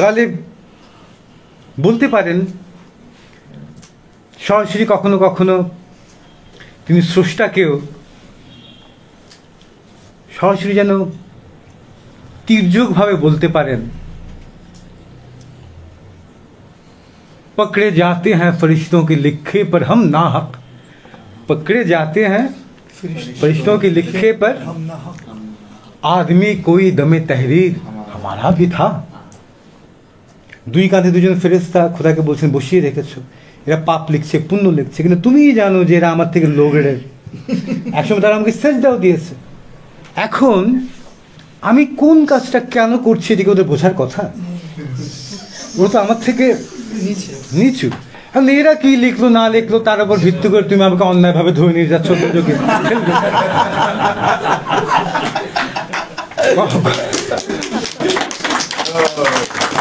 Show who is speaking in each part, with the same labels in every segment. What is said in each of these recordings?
Speaker 1: গালিব বলতে পারেন সরাসরি কখনো কখনো তিনি স্রষ্টাকেও সরাসরি যেন তির্যকভাবে বলতে পারেন, पकड़े जाते हैं फरिश्तों के लिखे पर हम नाहक, पकड़े जाते हैं फरिश्तों के लिखे पर आदमी कोई दमे तहरीर हमारा भी था। দুই কাঁধে দুজন ফেরেশতা খোদাকে বলছেন বসিয়ে রেখেছো, এরা পাপ লিখছে পুণ্য লিখছে, কিন্তু তুমিই জানো যে এরা আমার থেকে লোগড়ে। একসময় তারা আমাকে সেজদাও দিয়েছে। এখন আমি কোন কাজটা কেন করছি এদিকে ওদের বোঝার কথা। ওরা তো আমার থেকে নিচু। এখন এরা কি লিখলো না লিখলো তার উপর ভিত্তি করে তুমি আমাকে অন্যায়ভাবে ধরে নিয়ে যাচ্ছ।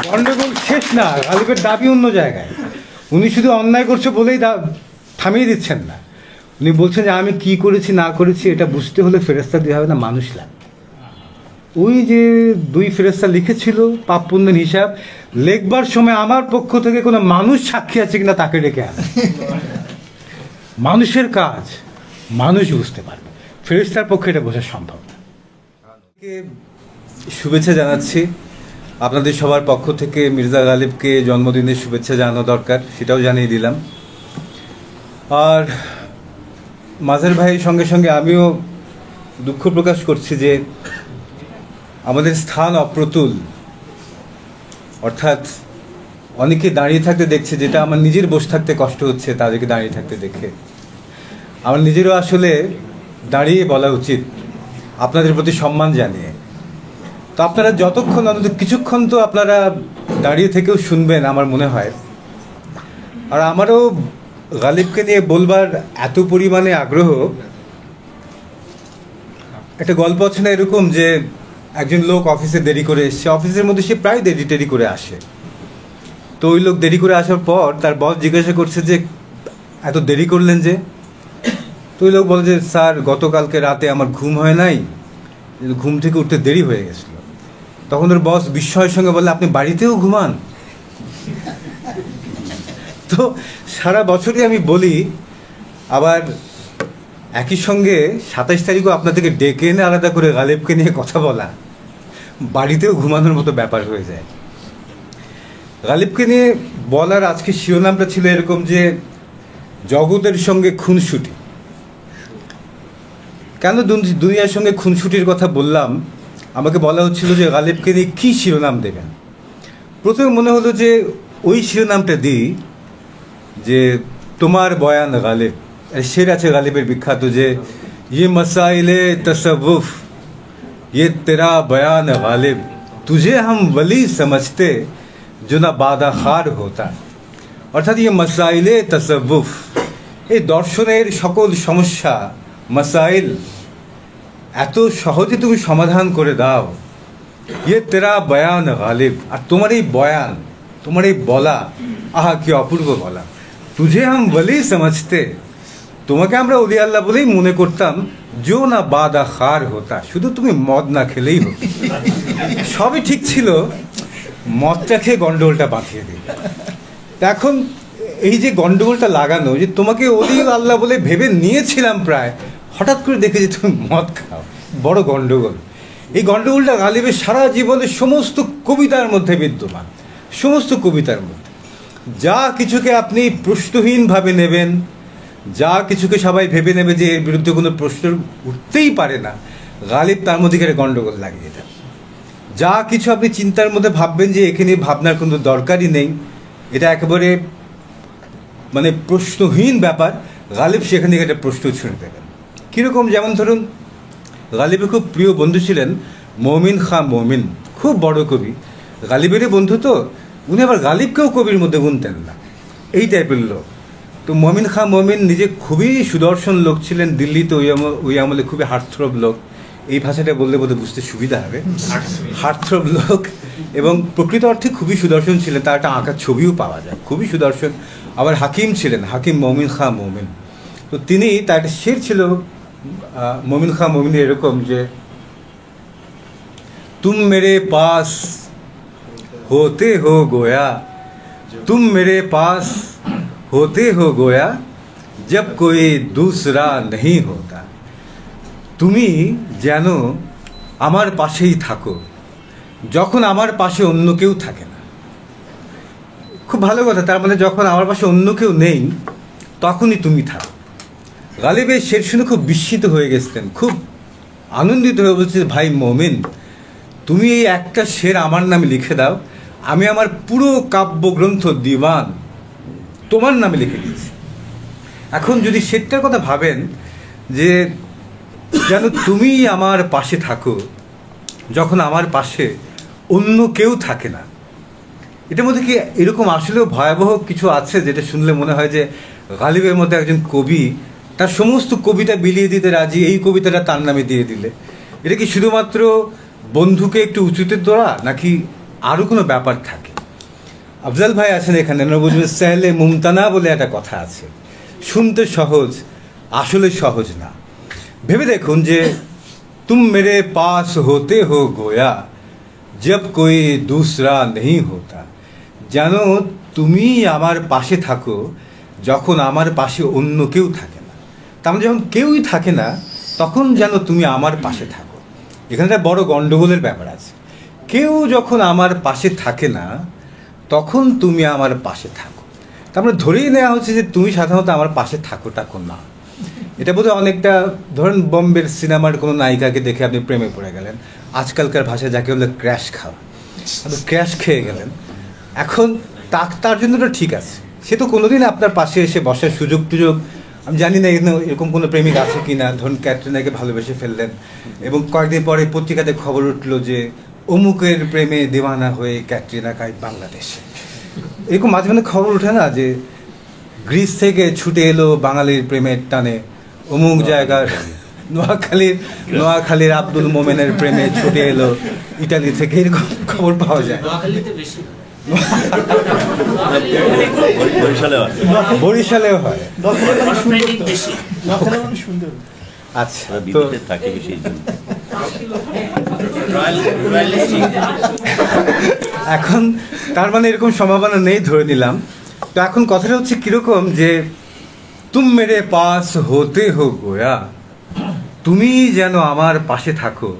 Speaker 1: গন্ডগোল শেষ না, গালিবের দাবি অন্য জায়গায়। উনি শুধু অন্যায় করছে বলেই থামিয়ে দিচ্ছেন না, উনি বলছেন যে আমি কি করেছি না করেছি এটা বুঝতে হলে ফেরেশতা দিয়ে হবে না, মানুষ লাগবে। ওই যে দুই ফেরেশতা লিখেছিল পাপ পুণ্যের হিসাব, লেখবার সময় আমার পক্ষ থেকে কোনো মানুষ সাক্ষী আছে কিনা তাকে ডেকে আনে। মানুষের কাজ মানুষ বুঝতে পারবে, ফেরেশতার পক্ষে এটা বোঝা সম্ভব না। শুভেচ্ছা জানাচ্ছি আপনাদের সবার পক্ষ থেকে। মির্জা গালিবকে জন্মদিনের শুভেচ্ছা জানানো দরকার, সেটাও জানিয়ে দিলাম। আর মাঝার ভাইয়ের সঙ্গে সঙ্গে আমিও দুঃখ প্রকাশ করছি যে আমাদের স্থান অপ্রতুল, অর্থাৎ অনেকে দাঁড়িয়ে থাকতে দেখছে, যেটা আমার নিজের বসে থাকতে কষ্ট হচ্ছে তাদেরকে দাঁড়িয়ে থাকতে দেখে। আমার নিজেরও আসলে দাঁড়িয়ে বলা উচিত আপনাদের প্রতি সম্মান জানিয়ে। তো আপনারা যতক্ষণ অন্তত কিছুক্ষণ তো আপনারা দাঁড়িয়ে থেকেও শুনবেন আমার মনে হয়। আর আমারও গালিবকে নিয়ে বলবার এত পরিমাণে আগ্রহ। একটা গল্প আছে না এরকম যে একজন লোক অফিসে দেরি করে এসছে, অফিসের মধ্যে সে প্রায় দেরি করে আসে। তো ওই লোক দেরি করে আসার পর তার বস জিজ্ঞাসা করছে যে এত দেরি করলেন যে? তো ওই লোক বলে যে স্যার গতকালকে রাতে আমার ঘুম হয় নাই, ঘুম থেকে উঠতে দেরি হয়ে গেছিল। তখন ওর বস বিস্ময়ের সঙ্গে বলে আপনি বাড়িতেও ঘুমান? তো সারা বছরই আমি বলি, আবার একই সঙ্গে 27 তারিখও আপনাদেরকে ডেকে এনে আলাদা করে গালিবকে নিয়ে কথা বলা বাড়িতেও ঘুমানোর মতো ব্যাপার হয়ে যায়। গালিবকে নিয়ে বলার আজকে শিরোনামটা ছিল এরকম যে জগতের সঙ্গে খুনসুটি। কেন দুনিয়ার সঙ্গে খুনসুটির কথা বললাম? আমাকে বলা হচ্ছিল যে গালিবকে নিয়ে কী শিরোনাম দেবেন। প্রথমে মনে হলো যে ওই শিরোনামটা দিই যে তোমার বয়ান গালিব। শের আছে গালিবের বিখ্যাত যে ইয়ে মসাইলে তসব্বুফ ये तेरा बयान गालिब तुझे हम वली समझते जो ना बादाखार होता। অর্থাৎ ইয়ে মাসাইলে তসব্বুফ, এই দর্শনের সকল সমস্যা মাসাইল এত সহজে তুমি সমাধান করে দাও। ইয়ে তেরা বয়ান গালিব, আর তোমার এই বয়ান, তোমার এই বলা, আহা কি অপূর্ব বলা। তুঝে হাম ওয়ালি সমঝতে, তোমাকে আমরা ওলি আল্লাহ বলেই মনে করতাম, জো না বাদা খার হতা, শুধু তুমি মদ না খেলেই হতো। সবই ঠিক ছিল, মদটা খেয়ে গন্ডগোলটা বাঁধিয়ে দিই। এখন এই যে গন্ডগোলটা লাগানো, যে তোমাকে ওলি আল্লাহ বলে ভেবে নিয়েছিলাম প্রায়, হঠাৎ করে দেখে যে তুমি মদ খাও, বড় গন্ডগোল। এই গন্ডগোলটা গালিবের সারা জীবনের সমস্ত কবিতার মধ্যে বিদ্যমান। সমস্ত কবিতার মধ্যে যা কিছুকে আপনি প্রশ্নহীনভাবে নেবেন, যা কিছুকে সবাই ভেবে নেবে যে এর বিরুদ্ধে কোনো প্রশ্ন উঠতেই পারে না, গালিব তার মধ্যে গন্ডগোল লাগিয়ে দেন। যা কিছু আপনি চিন্তার মধ্যে ভাববেন যে এখানে ভাবনার কোনো দরকারই নেই, এটা একেবারে মানে প্রশ্নহীন ব্যাপার, গালিব সেখান থেকে একটা প্রশ্ন ছুঁড়ে দেবেন। কীরকম? যেমন ধরুন, গালিবের খুব প্রিয় বন্ধু ছিলেন মমিন খাঁ মমিন, খুব বড় কবি, গালিবেরই বন্ধু। তো উনি আবার গালিবকেও কবির মধ্যে গুনতেন না, এই টাইপের লোক। তো মমিন খাঁ মমিন নিজে খুবই সুদর্শন লোক ছিলেন, দিল্লিতে ওই আমলে খুবই হার্টথ্রব লোক। এই ভাষাটা বললে বোধহয় বুঝতে সুবিধা হবে। হার্টথ্রব লোক এবং প্রকৃত অর্থে খুবই সুদর্শন ছিলেন, তার একটা আঁকার ছবিও পাওয়া যায়, খুবই সুদর্শন। আবার হাকিম ছিলেন, হাকিম মমিন খাঁ মমিন। তো তিনি, তার একটা শের ছিল মমিন খাঁ মমিন এরকম যে তুম মেরে পাস होते हो गोया, तुम मेरे पास होते हो गोया, जब कोई दूसरा नहीं होता। তুমি যেন আমার পাশেই থাকো যখন আমার পাশে অন্য কেউ থাকে না। খুব ভালো কথা, তার মানে যখন আমার পাশে অন্য কেউ নেই তখনই তুমি থাকো। গালিব এই শের শুনে খুব বিস্মিত হয়ে গেছিলেন, খুব আনন্দিত হয়ে বলছে, ভাই মমিন, তুমি এই একটা শের আমার নামে লিখে দাও, আমি আমার পুরো কাব্যগ্রন্থ দিওয়ান তোমার নামে লিখে দিয়েছি। এখন যদি শেরটার কথা ভাবেন যে যেন তুমি আমার পাশে থাকো যখন আমার পাশে অন্য কেউ থাকে না, এটার মধ্যে কি এরকম আসলেও ভয়াবহ কিছু আছে যেটা শুনলে মনে হয় যে গালিবের মধ্যে একজন কবি তার সমস্ত কবিতা বিলিয়ে দিতে রাজি, এই কবিতাটা তার নামে দিয়ে দিলে? এটা কি শুধুমাত্র বন্ধুকে একটু উঁচুতে তোলা, নাকি আরও কোনো ব্যাপার থাকে? আফজাল ভাই আছেন এখানে, বুঝবেন সেহলে মুমতানা বলে একটা কথা আছে, শুনতে সহজ আসলে সহজ না। ভেবে দেখুন যে তুম মেরে পাস হোতে হো গোয়া, জব কোই দুসরা নেই হোতা। যেন তুমি আমার পাশে থাকো যখন আমার পাশে অন্য কেউ থাকে না। তার মানে যখন কেউই থাকে না তখন যেন তুমি আমার পাশে থাকো। এখানে একটা বড় গণ্ডগোলের ব্যাপার আছে। কেউ যখন আমার পাশে থাকে না তখন তুমি আমার পাশে থাকো, তার মানে ধরেই নেওয়া হচ্ছে যে তুমি সাধারণত আমার পাশে থাকো না। এটা বোধহয় অনেকটা, ধরেন বোম্বের সিনেমার কোনো নায়িকাকে দেখে আপনি প্রেমে পড়ে গেলেন, আজকালকার ভাষায় যাকে বলে ক্র্যাশ খাওয়া, আপনি ক্র্যাশ খেয়ে গেলেন। এখন তার জন্য তো ঠিক আছে, সে তো কোনোদিন আপনার পাশে এসে বসার সুযোগ টুযোগ, আমি জানি না এরকম কোনো প্রেমিক আছে কি না। ধরুন ক্যাটরিনাকে ভালোবেসে ফেললেন এবং কয়েকদিন পরে পত্রিকাতে খবর উঠলো যে অমুকের প্রেমে দেওয়ানা হয়ে ক্যাটরিনা কাইফ বাংলাদেশে। এরকম মাঝে মাঝে খবর ওঠে না যে গ্রিস থেকে ছুটে এলো বাঙালির প্রেমের টানে, অমুক জায়গার নোয়াখালীর আব্দুল মোমেনের প্রেমে ছুটে এলো ইটালি থেকে, এরকম খবর পাওয়া যায়। বরিশালেও হয়। আচ্ছা, এখন তার মানে এরকম সম্ভাবনা নেই ধরে নিলাম। তো এখন কথাটা হচ্ছে কিরকম যে তুম মেরে পাস হতে হো গোয়া, তুমি যেন আমার পাশে থাকো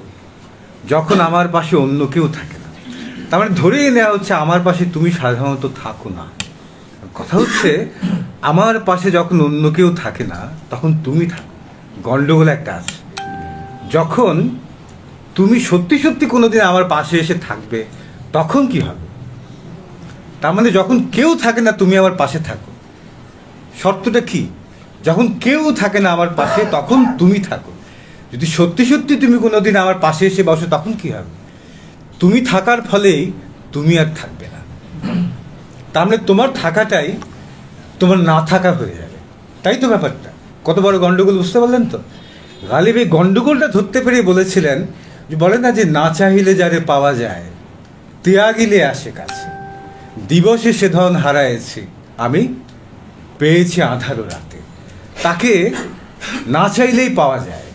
Speaker 1: যখন আমার পাশে অন্য কেউ থাকে না। তার মানে ধরেই নেওয়া হচ্ছে আমার পাশে তুমি সাধারণত থাকো না। কথা হচ্ছে আমার পাশে যখন অন্য কেউ থাকে না তখন তুমি থাকো। গন্ডগোল একটা আছে, যখন তুমি সত্যি সত্যি কোনোদিন আমার পাশে এসে থাকবে তখন কি হবে? তার মানে যখন কেউ থাকে না তুমি আমার পাশে থাকো। শর্তটা কি? যখন কেউ থাকে না আমার পাশে তখন তুমি থাকো। যদি সত্যি সত্যি তুমি কোনোদিন আমার পাশে এসে বসো তখন কি হবে? তুমি থাকার ফলেই তুমি আর থাকবে না। তার মানে তোমার থাকাটাই তোমার না থাকা হয়ে যাবে। তাই তো ব্যাপারটা। কত বড় গন্ডগোল, বুঝতে পারলেন তো? গালিব এই গন্ডগোলটা ধরতে পেরে বলেছিলেন যে, বলে না যে না চাহিলে যারে পাওয়া যায় ত্যাগিলে আসে কাছে, দিবসে সে ধন হারায়েছি আমি পেয়েছি আঁধারো রাতে। তাকে না চাইলেই পাওয়া যায়,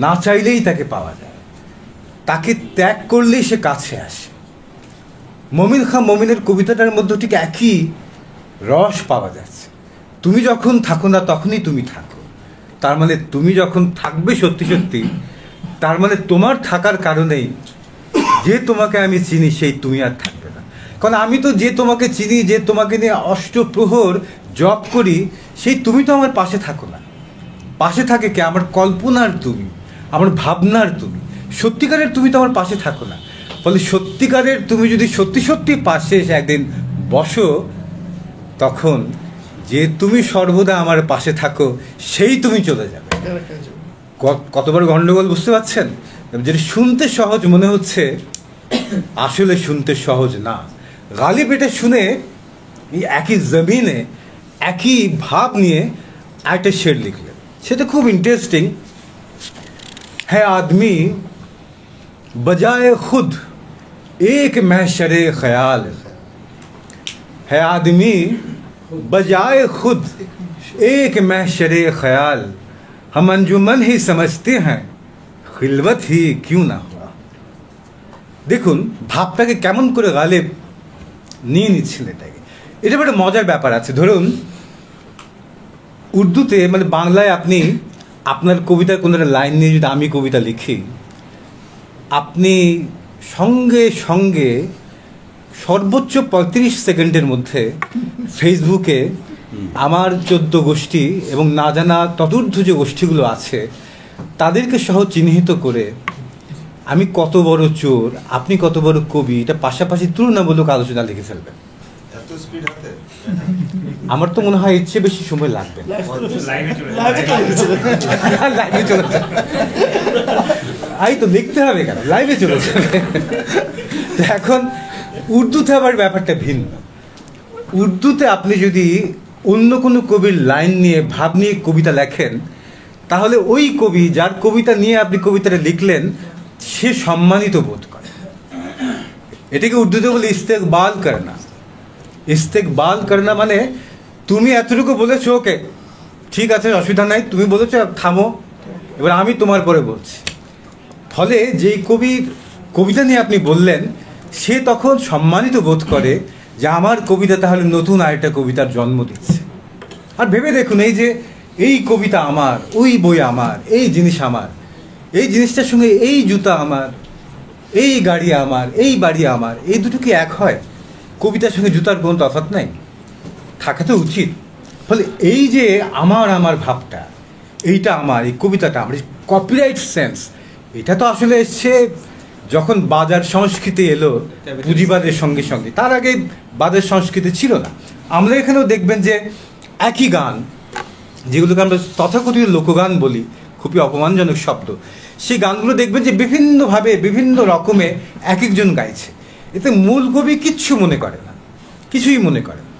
Speaker 1: না চাইলেই তাকে পাওয়া যায়, তাকে ত্যাগ করলেই সে কাছে আসে। মমিন খাঁ মমিনের কবিতাটার মধ্যে ঠিক একই রস পাওয়া যাচ্ছে। তুমি যখন থাকো না তখনই তুমি থাকো। তার মানে তুমি যখন থাকবে সত্যি সত্যি, তার মানে তোমার থাকার কারণেই যে তোমাকে আমি চিনি সেই তুমি আর থাকবে না। কারণ আমি তো যে তোমাকে চিনি, যে তোমাকে নিয়ে অষ্টপ্রহর জপ করি, সেই তুমি তো আমার পাশে থাকো না। পাশে থাকে কে? আমার কল্পনার তুমি, আমার ভাবনার তুমি। সত্যিকারের তুমি তো আমার পাশে থাকো না। ফলে সত্যিকারের তুমি যদি সত্যি সত্যি পাশে এসে একদিন বসো, তখন যে তুমি সর্বদা আমার পাশে থাকো সেই তুমি চলে যাবে। কত বড় গন্ডগোল, বুঝতে পারছেন? যেটা শুনতে সহজ মনে হচ্ছে আসলে শুনতে সহজ না। গালিব এটা শুনে এই একই জমিনে একই ভাব নিয়ে একটা শের লিখলেন, সেটা খুব ইন্টারেস্টিং। হ্যাঁ आदमी बजाए खुद एक महशरे ख्याल, है आदमी बजाए खुद एक महशरे ख्याल, हम अंजुमन ही समझते हैं खिलवत ही क्यों ना हुआ। দেখুন ভাবটাকে কেমন করে গালেব নিয়ে নিচ্ছেন এটাকে। এটা একটা মজার ব্যাপার আছে। ধরুন উর্দুতে মানে বাংলায় আপনি আপনার কবিতার কোনো একটা লাইন নিয়ে যদি আমি কবিতা লিখি, আপনি সঙ্গে সঙ্গে সর্বোচ্চ 35 সেকেন্ডের মধ্যে ফেসবুকে আমার 14 গোষ্ঠী এবং না জানা চতুর্থ যে গোষ্ঠীগুলো আছে তাদেরকে সহ চিহ্নিত করে আমি কত বড় চোর, আপনি কত বড় কবি, এটা পাশাপাশি তুলনামূলক আলোচনা লিখে ফেলবেন। আমার তো মনে হয় এর চেয়ে বেশি সময় লাগবে। এই তো দেখতে হবে কেন, লাইভে চলে যাবে। এখন উর্দুতে আবার ব্যাপারটা ভিন্ন। উর্দুতে আপনি যদি অন্য কোনো কবির লাইন নিয়ে ভাব নিয়ে কবিতা লেখেন, তাহলে ওই কবি যার কবিতা নিয়ে আপনি কবিতাটা লিখলেন সে সম্মানিত বোধ করে। এটাকে উর্দুতে বলে ইস্তেকবাল করনা। ইস্তেকবাল করনা মানে তুমি এতটুকু বলেছো, ওকে ঠিক আছে অসুবিধা নাই, তুমি বলেছো থামো, এবার আমি তোমার পরে বলছি। ফলে যেই কবির কবিতা নিয়ে আপনি বললেন সে তখন সম্মানিত বোধ করে যে আমার কবিতা তাহলে নতুন আরেকটা কবিতার জন্ম দিচ্ছে। আর ভেবে দেখুন, এই যে এই কবিতা আমার, ওই বই আমার, এই জিনিস আমার, এই জিনিসটার সঙ্গে এই জুতা আমার, এই গাড়ি আমার, এই বাড়ি আমার, এই দুটো কি এক হয়? কবিতার সঙ্গে জুতার কোনো তফাৎ নাই, থাকা তো উচিত। ফলে এই যে আমার আমার ভাবটা, এইটা আমার, এই কবিতাটা আমার, কপিরাইট সেন্স, এটা তো আসলে এসছে যখন বাজার সংস্কৃতি এলো পুঁজিবাদের সঙ্গে সঙ্গে। তার আগে বাজার সংস্কৃতি ছিল না। আমরা এখানেও দেখবেন যে একই গান, যেগুলোকে আমরা তথাকথিত লোকগান বলি, খুবই অপমানজনক শব্দ, সেই গানগুলো দেখবেন যে বিভিন্নভাবে বিভিন্ন রকমে এক একজন গাইছে। এতে মূল কবি কিচ্ছু মনে করে না, কিছুই মনে করে না।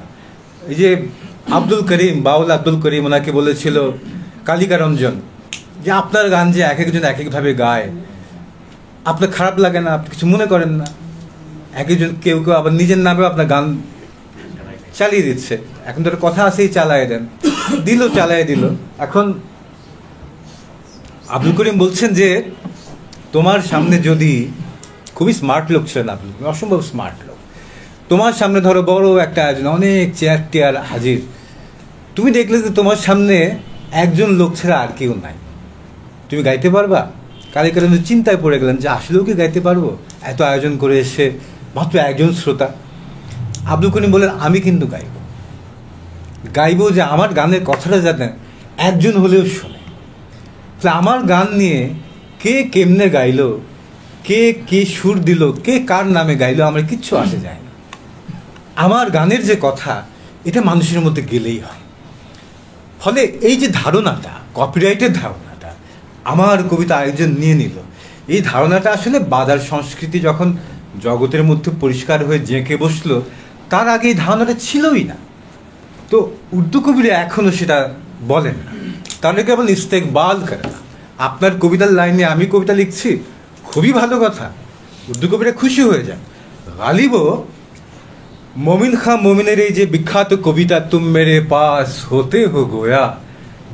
Speaker 1: এই যে আব্দুল করিম, বাউল আব্দুল করিম ওনাকে বলেছিল কালিকা রঞ্জন যে আপনার গান যে এক একজন এক একভাবে গায়, আপনার খারাপ লাগে না, আপনি কিছু মনে করেন না? এক একজন কেউ কেউ আবার নিজের নামে আপনার গান চালিয়ে দিচ্ছে। এখন তো কথা আছেই, চালায় দেন, দিল চালায় দিল। এখন আব্দুল করিম বলছেন যে তোমার সামনে যদি, খুবই স্মার্ট লোক ছিলেন আব্দুল করিম, অসম্ভব স্মার্ট লোক, তোমার সামনে ধরো বড় একটা আয়োজন, অনেক চেয়ার টেয়ার হাজির, তুমি দেখলে যে তোমার সামনে একজন লোক ছাড়া আর কেউ নাই, তুমি গাইতে পারবা? কালিকা রঞ্জন চিন্তায় পড়ে গেলেন যে আসলেও কি গাইতে পারবো, এত আয়োজন করে এসে মাত্র একজন শ্রোতা। আব্দুল করিম বললেন আমি কিন্তু গাইবো যে আমার গানের কথাটা যাতে একজন হলেও শোনে। তাহলে আমার গান নিয়ে কে কেমনে গাইলো, কে কে সুর দিল, কে কার নামে গাইলো, আমার কিচ্ছু আসে যায় না। আমার গানের যে কথা, এটা মানুষের মধ্যে গেলেই হয়। ফলে এই যে ধারণাটা, কপিরাইটের ধারণাটা আমার কবিতা আরেকজন নিয়ে নিল, এই ধারণাটা আসলে বাজার সংস্কৃতি যখন জগতের মধ্যে পরিষ্কার হয়ে জেঁকে বসলো, তার আগে এই ধারণাটা ছিলই না। তো উর্দু কবিরা এখনও সেটা বলেন না, তাহলে কেবল ইস্তেকবাল করে না। আপনার কবিতার লাইনে আমি কবিতা লিখছি, খুবই ভালো কথা, উর্দু কবিরা খুশি হয়ে যান। গালিবও मोमिन खां मोमिनेर এই যে বিখ্যাত কবিতা, तुम मेरे पास होते हो गोया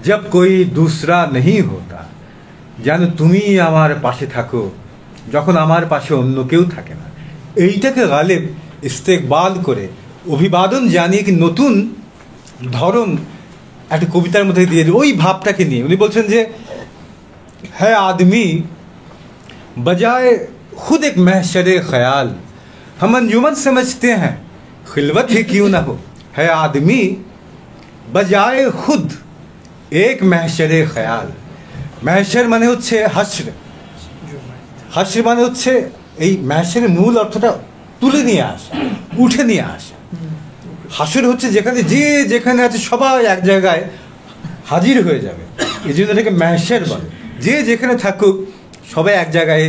Speaker 1: जब कोई दूसरा नहीं होता, যেন তুমি আমার পাশে থাকো যখন আমার পাশে অন্য কেউ থাকে না, এইটাকে গালেব ইস্তেকবাল করে অভিবাদন জানিয়ে কি নতুন ধরন একটা কবিতার মধ্যে দিয়ে ওই ভাবটাকে নিয়ে উনি বলছেন যে है आदमी बजाय खुद एक महशरे ख्याल हम अंजुमन समझते हैं खिलवत ही क्यों ना हो, है आदमी बजाय खुद एक महशरे ख्याल। महशर মানে হচ্ছে হাসর, হাসর মানে হচ্ছে এই महशরের মূল অর্থটা তুলে নিয়ে আসা, উঠে নিয়ে আসা। হাসর হচ্ছে যেখানে যে যেখানে আছে সবাই এক জায়গায় হাজির হয়ে যাবে, এই জন্য এটাকে महशर বলে। যে যেখানে থাকুক সবাই এক জায়গায়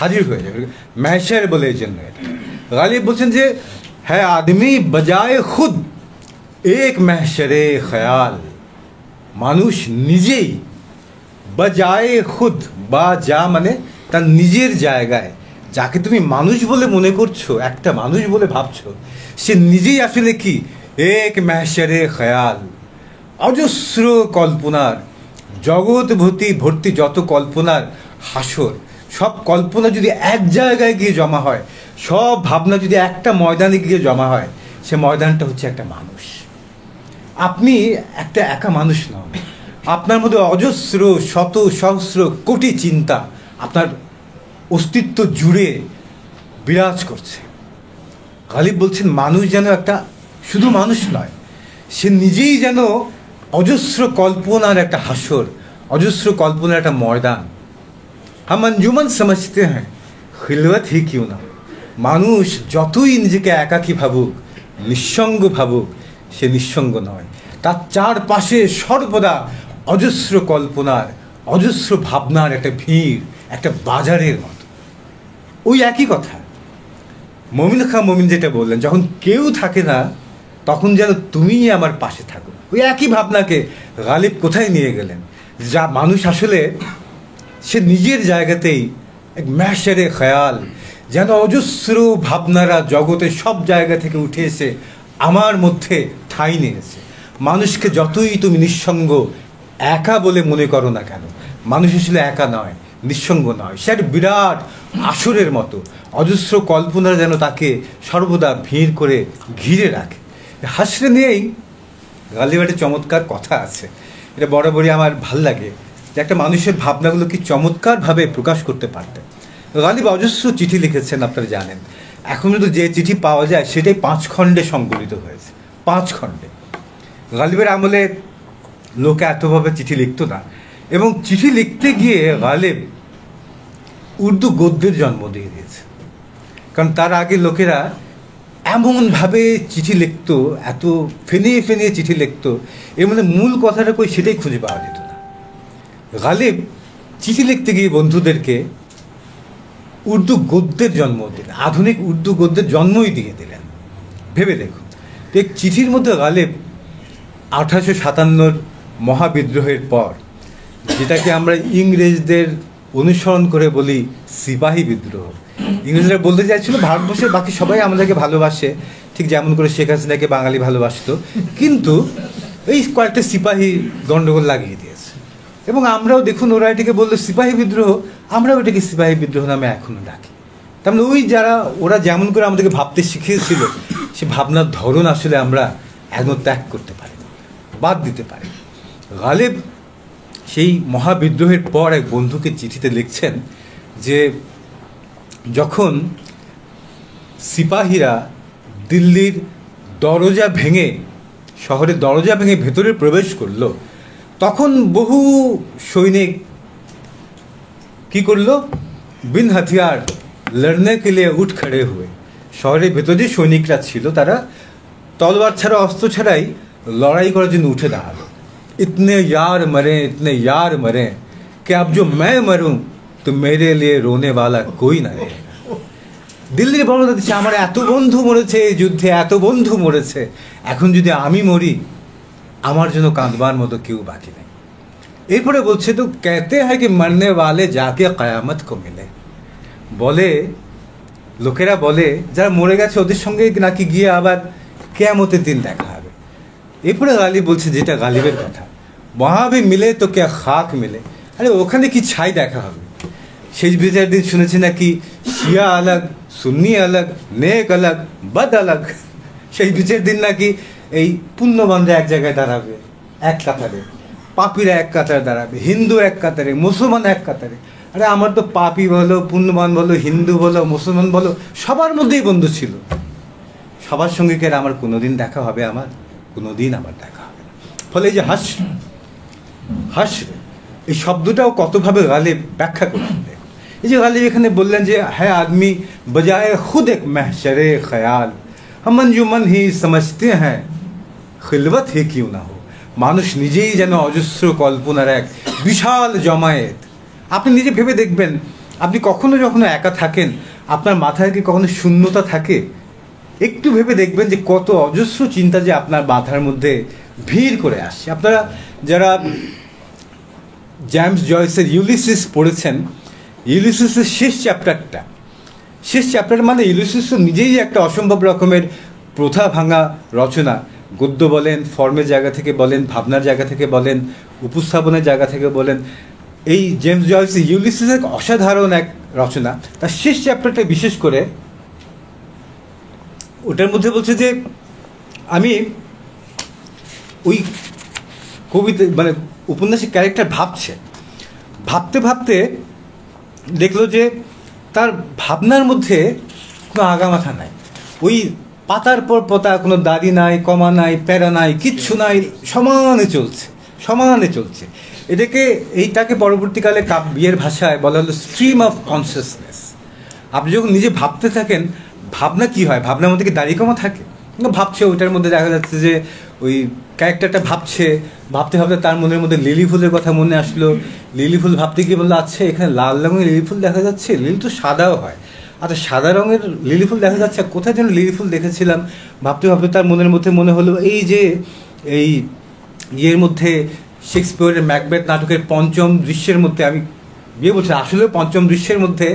Speaker 1: হাজির হয়ে যাবে, महशर বলে। এই জন্য এটা গালিব বলছেন যে है आदमी बजाय खुद एक महशरे ख्याल, মানুষ নিজেই बजाय खुद, বা যা মানে তার নিজের জায়গায়, যাকে তুমি মানুষ বলে মনে করছো, একটা মানুষ বলে ভাবছো, সে নিজেই আসলে কি এক महशरे ख्याल, অজস্র কল্পনার জগৎ ভর্তি যত কল্পনার হাসর, সব কল্পনা যদি এক জায়গায় গিয়ে জমা হয়, সব ভাবনা যদি একটা ময়দানে গিয়ে জমা হয়, সে ময়দানটা হচ্ছে একটা মানুষ। আপনি একটা একা মানুষ নন, আপনার মধ্যে অজস্র শত সহস্র কোটি চিন্তা আপনার অস্তিত্ব জুড়ে বিরাজ করছে। গালিব বলছেন মানুষ যেন একটা শুধু মানুষ নয়, সে নিজেই যেন অজস্র কল্পনার একটা হাসর, অজস্র কল্পনার একটা ময়দান। হাম আঞ্জুমান সমঝতে হ্যাঁ খিলওয়াত হি কিউ না। মানুষ যতই নিজেকে একাকী ভাবুক, নিঃসঙ্গ ভাবুক, সে নিঃসঙ্গ নয়। তার চারপাশে সর্বদা অজস্র কল্পনার, অজস্র ভাবনার একটা ভিড়, একটা বাজারের মতো। ওই একই কথা মমিন খাঁ মমিন যেটা বললেন, যখন কেউ থাকে না তখন যেন তুমিই আমার পাশে থাকো। ওই একই ভাবনাকে গালিব কোথায় নিয়ে গেলেন, যা মানুষ আসলে সে নিজের জায়গাতেই এক ম্যাশারে খেয়াল, যেন অজস্র ভাবনারা জগতের সব জায়গা থেকে উঠে এসে আমার মধ্যে ঠাঁই নিয়েছে। মানুষকে যতই তুমি নিঃসঙ্গ একা বলে মনে করো না কেন, মানুষ আসলে একা নয়, নিঃসঙ্গ নয়, সে এক বিরাট আসরের মতো। অজস্র কল্পনা যেন তাকে সর্বদা ভিড় করে ঘিরে রাখে। হাসরে নিয়েই গালিবের চমৎকার কথা আছে, এটা বরাবরই আমার ভাল লাগে, যে একটা মানুষের ভাবনাগুলো কি চমৎকারভাবে প্রকাশ করতে পারতেন। গালিব অজস্র চিঠি লিখেছেন, আপনারা জানেন। এখন কিন্তু যে চিঠি পাওয়া যায় সেটাই 5 খণ্ডে সংকলিত হয়েছে, 5 খণ্ডে। গালিবের আমলে লোকে এতভাবে চিঠি লিখত না, এবং চিঠি লিখতে গিয়ে গালিব উর্দু গদ্যের জন্ম দিয়ে দিয়েছে। কারণ তার আগে লোকেরা এমনভাবে চিঠি লিখত, এত ফেনিয়ে ফেনিয়ে চিঠি লিখত, এর মধ্যে মূল কথাটা কই সেটাই খুঁজে পাওয়া যেত না। গালিব চিঠি লিখতে গিয়ে বন্ধুদেরকে উর্দু গদ্যের জন্ম দিলেন, আধুনিক উর্দু গদ্যের জন্মই দিয়ে দিলেন। ভেবে দেখুন, এক চিঠির মধ্যে গালিব 1857 মহাবিদ্রোহের পর, যেটাকে আমরা ইংরেজদের অনুসরণ করে বলি সিপাহী বিদ্রোহ। ইংরেজরা বলতে চাইছিল ভারতবর্ষের বাকি সবাই আমাদেরকে ভালোবাসে, ঠিক যেমন করে শেখ হাসিনাকে বাঙালি ভালোবাসতো, কিন্তু এই কয়েকটা সিপাহী গণ্ডগোল লাগিয়ে দিয়েছে। এবং আমরাও দেখুন, ওরা এটাকে বললো সিপাহী বিদ্রোহ, আমরাও এটাকে সিপাহী বিদ্রোহ নামে এখনও ডাকি। তার মানে ওই যারা, ওরা যেমন করে আমাদেরকে ভাবতে শিখিয়েছিল, সে ভাবনার ধরন আসলে আমরা একদম ত্যাগ করতে পারি, বাদ দিতে পারি। গালিব সেই মহাবিদ্রোহের পর এক বন্ধুকে চিঠিতে লিখছেন যে যখন সিপাহীরা দিল্লির দরজা ভেঙে, শহরের দরজা ভেঙে ভেতরে প্রবেশ করলো, তখন বহু সৈনিক কি করলো, বিন হাতিয়ার লড়নে কে লিয়ে উঠ খড়ে হুয়ে। শহরের ভেতরে যে সৈনিকরা ছিল তারা তলোয়ার ছাড়া, অস্ত্র ছাড়াই লড়াই করার জন্য উঠে দাঁড়ালো। इतने यार मरे कि अब जो मैं मरूं तो मेरे लिए रोने वाला कोई ना रहेगा। দিল্লির বড়রা দিচ্ছে, আমার এত বন্ধু মরেছে এই যুদ্ধে, এত বন্ধু মরেছে, এখন যদি আমি মরি আমার জন্য কাঁদবার মতো কেউ বাকি নেই। এরপরে বলছে, তো कहते हैं कि मरने वाले जाके कयामत को मिले। বলে লোকেরা বলে যারা মরে গেছে ওদের সঙ্গে নাকি গিয়ে আবার কিয়ামতের দিন দেখা হবে। এরপরে গালিব বলছে, যেটা গালিবের কথা, वहाँ भी मिले तो क्या खाक मिले। আরে ওখানে কি ছাই দেখা হবে? শেষ বিচার দিন শুনেছি নাকি শিয়া আলাগ, সুন্নি আলাগ, নেক আলাগ, বদ আলাগ। সেই বিচার দিন নাকি এই পুণ্যবানরা এক জায়গায় দাঁড়াবে এক কাতারে, পাপীরা এক কাতারে দাঁড়াবে, হিন্দু এক কাতারে, মুসলমান এক কাতারে। আরে আমার তো পাপী বলো, পুণ্যবান বলো, হিন্দু বলো, মুসলমান বলো, সবার মধ্যেই বন্ধু ছিল। সবার সঙ্গে কি আমার কোনোদিন দেখা হবে? আমার কোনোদিন আমার দেখা হবে না। ফলে এই যে হাসরে এই শব্দটাও কতভাবে গালিব ব্যাখ্যা করলেন। এই যে গালিব এখানে বললেন যে হ্যাঁ আদমি বজায় খুদ এক महशरे ख्याल हम अंजुमन ही समझते हैं खिलवत ही क्यों ना हो। মানুষ নিজেই যেন অজস্র কল্পনার এক বিশাল জমায়েত। আপনি নিজে ভেবে দেখবেন, আপনি কখনো যখন একা থাকেন আপনার মাথায় কি কখনো শূন্যতা থাকে? একটু ভেবে দেখবেন যে কত অজস্র চিন্তা যে আপনার মাথার মধ্যে ভিড় করে আসছে। আপনারা যারা জেমস জয়েসের ইউলিসিস পড়েছেন, ইউলিসিসের শেষ চ্যাপ্টার মানে ইউলিসিস নিজেই একটা অসম্ভব রকমের প্রথা ভাঙা রচনা। গদ্য বলেন, ফর্মের জায়গা থেকে বলেন, ভাবনার জায়গা থেকে বলেন, উপস্থাপনের জায়গা থেকে বলেন, এই জেমস জয়েস ইউলিসিস এক অসাধারণ এক রচনা। তার শেষ চ্যাপ্টারটা বিশেষ করে ওটার মধ্যে বলছে যে আমি ওই কবিতা মানে উপন্যাসের ক্যারেক্টার ভাবতে ভাবতে দেখলো যে তার ভাবনার মধ্যে কোনো আগামাথা নাই, ওই পাতার পর পাতা কোনো দাড়ি নাই, কমা নাই, প্যারা নাই, কিচ্ছু নাই, সমানে চলছে। এইটাকে পরবর্তীকালে কাব্যের ভাষায় বলা হলো স্ট্রিম অফ কনসিয়াসনেস। আপনি যখন নিজে ভাবতে থাকেন, ভাবনা কি হয়, ভাবনার মধ্যে কি দাড়ি কমা থাকে? ভাবছে, ওইটার মধ্যে দেখা যাচ্ছে যে ওই ক্যারেক্টারটা ভাবতে ভাবতে তার মনের মধ্যে লিলি ফুলের কথা মনে আসলো। লিলি ফুল ভাবতে গিয়ে বললো, আচ্ছা এখানে লাল রঙের লিলি ফুল দেখা যাচ্ছে, লিলি তো সাদাও হয়, আচ্ছা সাদা রঙের লিলি ফুল দেখা যাচ্ছে, কোথায় যেন লিলি ফুল দেখেছিলাম। ভাবতে তার মনের মধ্যে মনে হলো এই যে এই ইয়ের মধ্যে শেক্সপিয়রের ম্যাকবেথ নাটকের পঞ্চম দৃশ্যের মধ্যে, আমি বলছি আসলে পঞ্চম দৃশ্যের মধ্যে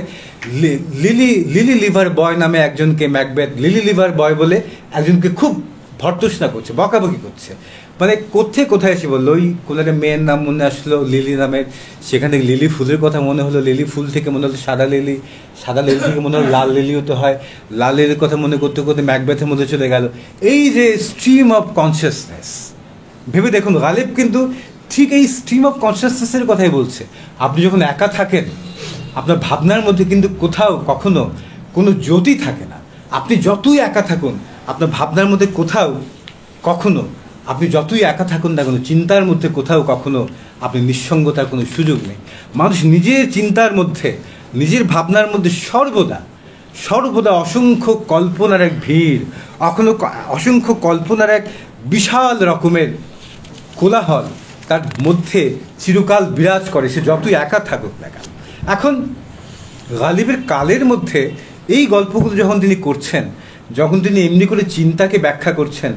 Speaker 1: লিলি লিভার বয় নামে একজনকে ম্যাকবেথ লিলি লিভার বয় বলে একজনকে খুব ভর্তসনা করছে, বকাবকি করছে। মানে কোথায় এসে বললো, ওই কোনো একটা মেয়ের নাম মনে আসলো লিলি নামের, সেখান থেকে লিলি ফুলের কথা মনে হলো, লিলি ফুল থেকে মনে হলো সাদা লিলি থেকে মনে হলো লাল লিলিও তো হয়, লাল লিলির কথা মনে করতে করতে ম্যাকবেথের মধ্যে চলে গেল। এই যে স্ট্রিম অফ কনসিয়াসনেস, ভেবে দেখুন গালিব কিন্তু ঠিক এই স্ট্রিম অফ কনসিয়াসনেসের কথাই বলছে। আপনি যখন একা থাকেন, আপনার ভাবনার মধ্যে কিন্তু কোথাও কখনো কোনো জ্যোতি থাকে না। আপনি যতই একা থাকুন, আপনার ভাবনার মধ্যে কোথাও কখনো, আপনি যতই একা থাকুন না কোনো চিন্তার মধ্যে কোথাও কখনো আপনি নিঃসঙ্গতার কোনো সুযোগ নেই। মানুষ নিজের চিন্তার মধ্যে, নিজের ভাবনার মধ্যে সর্বদা অসংখ্য কল্পনার এক ভিড়, অসংখ্য কল্পনার এক বিশাল রকমের কোলাহল তার মধ্যে চিরকাল বিরাজ করে, সে যতই একা থাকুক না কেন। এখন গালিবের কালের মধ্যে এই গল্পগুলো যখন তিনি করছেন, যখন তিনি এমনি করে চিন্তাকে ব্যাখ্যা করছেন,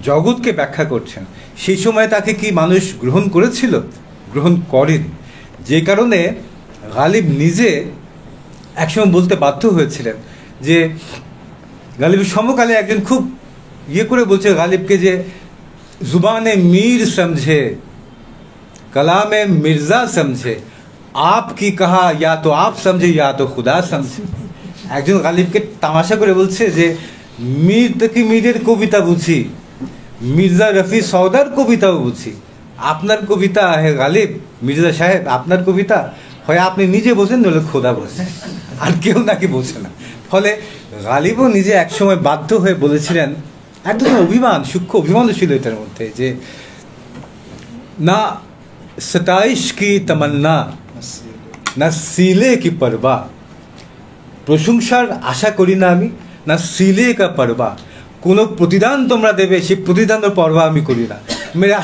Speaker 1: জগৎকে ব্যাখ্যা করছেন, সেই সময় তাকে কি মানুষ গ্রহণ করেছিল? গ্রহণ করেন। যে কারণে গালিব নিজে একসময় বলতে বাধ্য হয়েছিলেন যে, গালিবের সমকালে একজন খুব করে বলছে গালিবকে যে, जुबाने मीर समझे कलामे मिर्जा समझे आपकी कहा या तो आप समझे या तो खुदा समझे। একজন গালিবকে তামাশা করে বলছে যে, মীর থেকে মীরের কবিতা বুঝি, মির্জা রফি সওদার কবিতাও বুঝি, আপনার কবিতা হে গালিব মির্জা সাহেব, আপনার কবিতা হয় আপনি নিজে বোঝেন, নইলে খোদা বোঝে, আর কেউ নাকি বোঝে না। ফলে গালিবও নিজে একসময় বাধ্য হয়ে বলেছিলেন, একদম অভিমান, সূক্ষ্ম অভিমানও ছিল এটার মধ্যে, যে না সতাইশ কি তমন্না না সিলে কি পরবা, প্রশংসার আশা করি না আমি, না সিলে কা পরবা, কোনো প্রতিদান তোমরা দেবে সেই প্রতিদানের পরবা আমি করি না। মেরে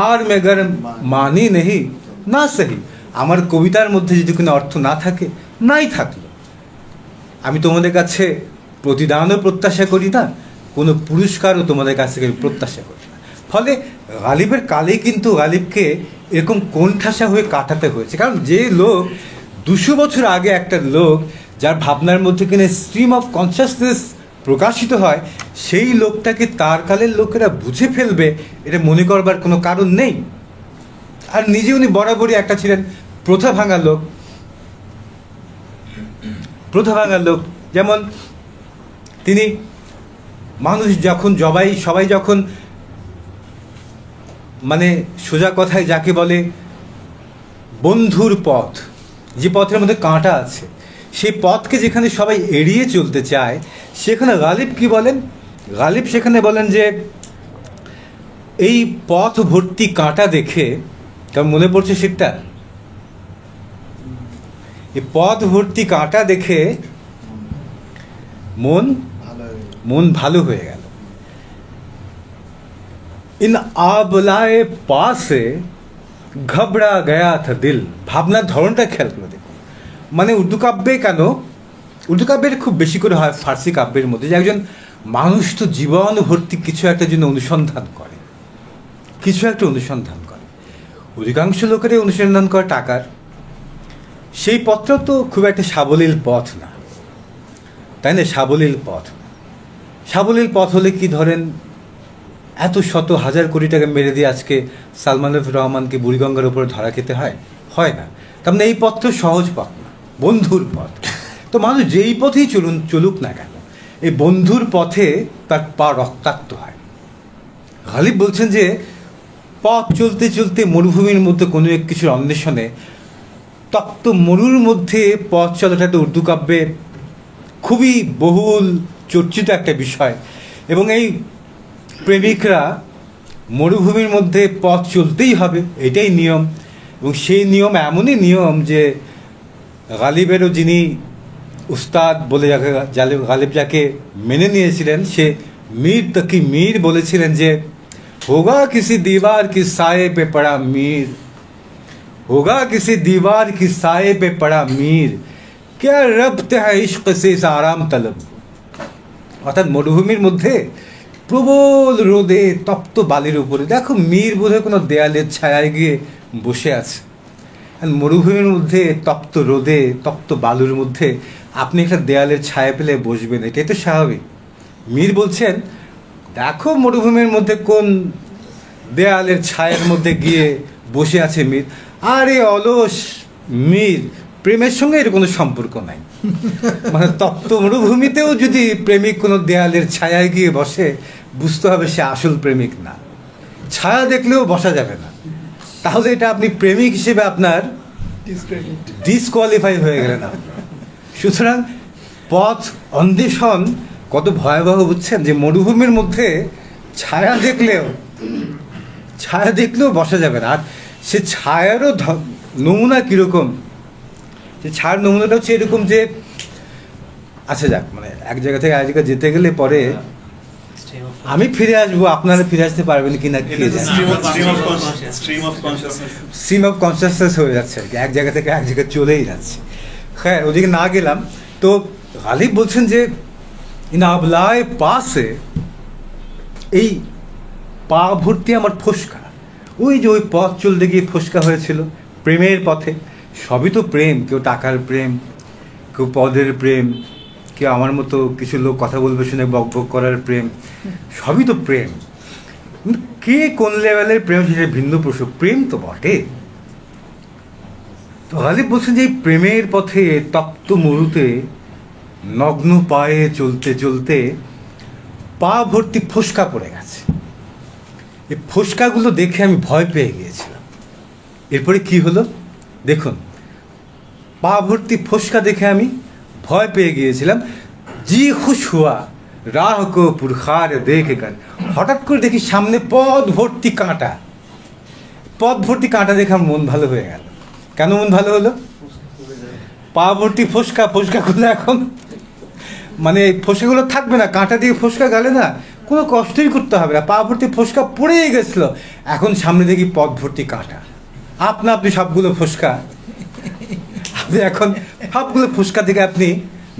Speaker 1: আর মেঘর মানি নেই না সহি, আমার কবিতার মধ্যে যদি কোনো অর্থ না থাকে, নাই থাকলো, আমি তোমাদের কাছে প্রতিদানও প্রত্যাশা করি না, কোনো পুরস্কারও তোমাদের কাছ থেকে প্রত্যাশা করি না। ফলে গালিবের কালে কিন্তু গালিবকে এরকম কোণঠাসা হয়ে কাটাতে হয়েছে। কারণ যে লোক 200 বছর আগে, একটা লোক যার ভাবনার মধ্যে কিনা স্ট্রিম অফ কনসিয়াসনেস প্রকাশিত হয়, সেই লোকটাকে তার কালের লোকেরা বুঝে ফেলবে, এটা মনে করবার কোনো কারণ নেই। আর নিজে উনি বরাবরই একটা ছিলেন প্রথা ভাঙা লোক। যেমন তিনি মানুষ যখন সবাই যখন মানে সোজা কথায় যাকে বলে বন্ধুর পথ, যে পথের মধ্যে কাঁটা আছে, সেই পথকে যেখানে সবাই এড়িয়ে চলতে চায়, সেখানে গালিব কি বলেন? গালিব সেখানে বলেন যে, এই পথ ভর্তি কাঁটা দেখে, কারণ মনে পড়ছে সেটা, এই পথ ভর্তি কাঁটা দেখে মন ভালো হয়ে গেল। ইন আবলায়ে পাসে ঘবড়া গয়া থা দিল। ভাবনার ধরনটা খেয়াল করে দেখুন। মানে উর্দু কাব্যে কেন, উর্দু কাব্যের খুব বেশি করে হয় ফার্সি কাব্যের মধ্যে, যে একজন মানুষ তো জীবন ভর্তি কিছু একটা জন্য অনুসন্ধান করে, অধিকাংশ লোকেরই অনুসন্ধান করে টাকার। সেই পথটা তো খুব একটা সাবলীল পথ না, তাই না? সাবলীল পথ হলে কি ধরেন এত শত হাজার কোটি টাকা মেরে দিয়ে আজকে সালমান রহমানকে বুড়িগঙ্গার উপরে ধরা খেতে হয় না। তার মানে এই পথ তো সহজ পথ না, বন্ধুর পথ। তো মানুষ যেই পথেই চলুক না কেন, এই বন্ধুর পথে তার পা রক্তাক্ত হয়। গালিব বলছেন যে পথ চলতে চলতে মরুভূমির মধ্যে কোনো এক কিছুর অন্বেষণে তপ্ত মরুর মধ্যে পথ চলাটা একটা উর্দু কাব্যে খুবই বহুল চর্চিত একটা বিষয়। এবং এই প্রেমিকরা মরুভূমির মধ্যে পথ চলতেই হবে, এটাই নিয়ম। এবং সেই নিয়ম এমনই নিয়ম যে গালিবেরও যিনি উস্তাদ বলে গালিব যাকে মেনে নিয়েছিলেন, সে মীর তকি মীর বলেছিলেন যে হোগা কিসি দीवार की साए पे पड़ा मीर, होगा किसी दीवार की साए पे पड़ा मीर, क्या रब्त है इश्क से इस आराम तलब। অর্থাৎ মরুভূমির মধ্যে প্রবল রোদে তপ্ত বালির উপরে দেখো মীর বোধহয় কোনো দেয়ালের ছায়ায় গিয়ে বসে আছে। মরুভূমির মধ্যে তপ্ত রোদে তপ্ত বালুর মধ্যে আপনি একটা দেয়ালের ছায়া পেলে বসবেন, এটাই তো স্বাভাবিক। মীর বলছেন দেখো মরুভূমির মধ্যে কোন দেয়ালের ছায়ার মধ্যে গিয়ে বসে আছে মীর। আরে অলস মীর, প্রেমের সঙ্গে এর কোনো সম্পর্ক নাই। মানে তপ্ত মরুভূমিতেও যদি প্রেমিক কোনো দেয়ালের ছায়ায় গিয়ে বসে, বুঝতে হবে সে আসল প্রেমিক না। ছায়া দেখলেও বসা যাবে না, তাহলে এটা আপনি প্রেমিক হিসেবে আপনার ডিসকোয়ালিফাই হয়ে গেলেন। সুতরাং পথ অন্বেষণ কত ভয়াবহ বুঝছেন, যে মরুভূমির মধ্যে ছায়া দেখলেও বসা যাবে না। আর সে ছায়ারও নমুনা কীরকম, যে ছায়ার নমুনাটা হচ্ছে এরকম যে আচ্ছা যাক, মানে এক জায়গা থেকে এক জায়গায় যেতে গেলে পরে আমি ফিরে আসবো, আপনারা ফিরে আসতে পারবেন কিনা স্ট্রিম অফ কনসিয়াসনেস হয়ে যাচ্ছে আর কি, এক জায়গা থেকে এক জায়গায় চলেই যাচ্ছে। হ্যাঁ, ওদিকে না গেলাম। তো গালিব বলছেন যে ইন আবলায় পাশে এই পা ভর্তি আমার ফোসকা, ওই যে ওই পথ চলতে গিয়ে ফোসকা হয়েছিল প্রেমের পথে। সবই তো প্রেম, কেউ টাকার প্রেম, কেউ পদের প্রেম, কেউ আমার মতো কিছু লোক কথা বলবে শুনে বকবক করার প্রেম, সবই তো প্রেম। কে কোন লেভেলের প্রেম সেটা ভিন্ন প্রসঙ্গ, প্রেম তো বটে। তো গালিব বলছেন যে এই প্রেমের পথে তপ্ত মরুতে নগ্ন পায়ে চলতে চলতে পা ভর্তি ফোসকা পড়ে গেছে। এই ফোসকাগুলো দেখে আমি ভয় পেয়ে গিয়েছিলাম। এরপরে কি হলো দেখুন, পা ভর্তি ফোসকা দেখে আমি ভয় পেয়ে গিয়েছিলাম। জি খুশ হুয়া রাহ কো পুরখার দেখে কর, হঠাৎ করে দেখি সামনে পথ ভর্তি কাঁটা। পথ ভর্তি কাঁটা দেখে আমার মন ভালো হয়ে গেল। কেন মন ভালো হলো? পা ভর্তি ফোসকা, ফোসকাগুলো এখন মানে ফোসকাগুলো থাকবে না, কাঁটা দিয়ে ফোসকা গেলে না কোনো কষ্টই করতে হবে না। পা ভর্তি ফোসকা পড়েই গেছিলো, এখন সামনে দেখি পথ ভর্তি কাঁটা। আপনি সবগুলো ফোসকা, আপনি এখন সবগুলো ফোসকা থেকে আপনি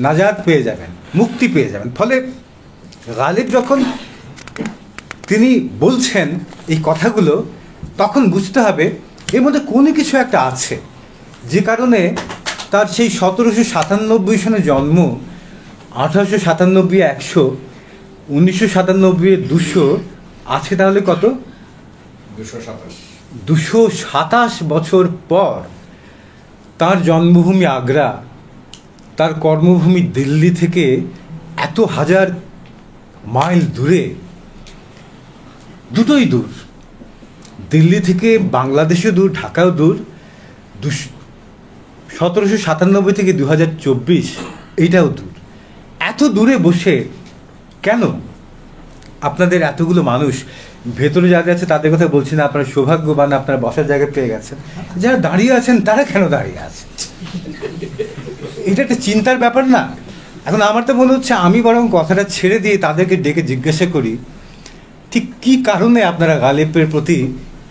Speaker 1: নাজাত পেয়ে যাবেন, মুক্তি পেয়ে যাবেন। ফলে গালিব যখন তিনি বলছেন এই কথাগুলো, তখন বুঝতে হবে এর মধ্যে কোনো কিছু একটা আছে, যে কারণে তার সেই 1797 সনে জন্ম, 1897 100, 1997 200 আছে, তাহলে কত? 227 বছর পর তার জন্মভূমি আগ্রা, তার কর্মভূমি দিল্লি থেকে এত হাজার মাইল দূরে, দুটোই দূর, দিল্লি থেকে বাংলাদেশও দূর, ঢাকাও দূর। 1797 থেকে 2024 এইটাও দূর। এত দূরে বসে কেন আপনাদের এতগুলো মানুষ ভেতরে যারা আছে তাদের কথা বলছি না, আপনারা সৌভাগ্যবান, আপনারা বসার জায়গা পেয়ে গেছেন। যারা দাঁড়িয়ে আছেন তারা কেন দাঁড়িয়ে আছে, এটা একটা চিন্তার ব্যাপার না? এখন আমার তো মনে হচ্ছে আমি বরং কথাটা ছেড়ে দিয়ে তাদেরকে ডেকে জিজ্ঞাসা করি, ঠিক কী কারণে আপনারা গালিবের প্রতি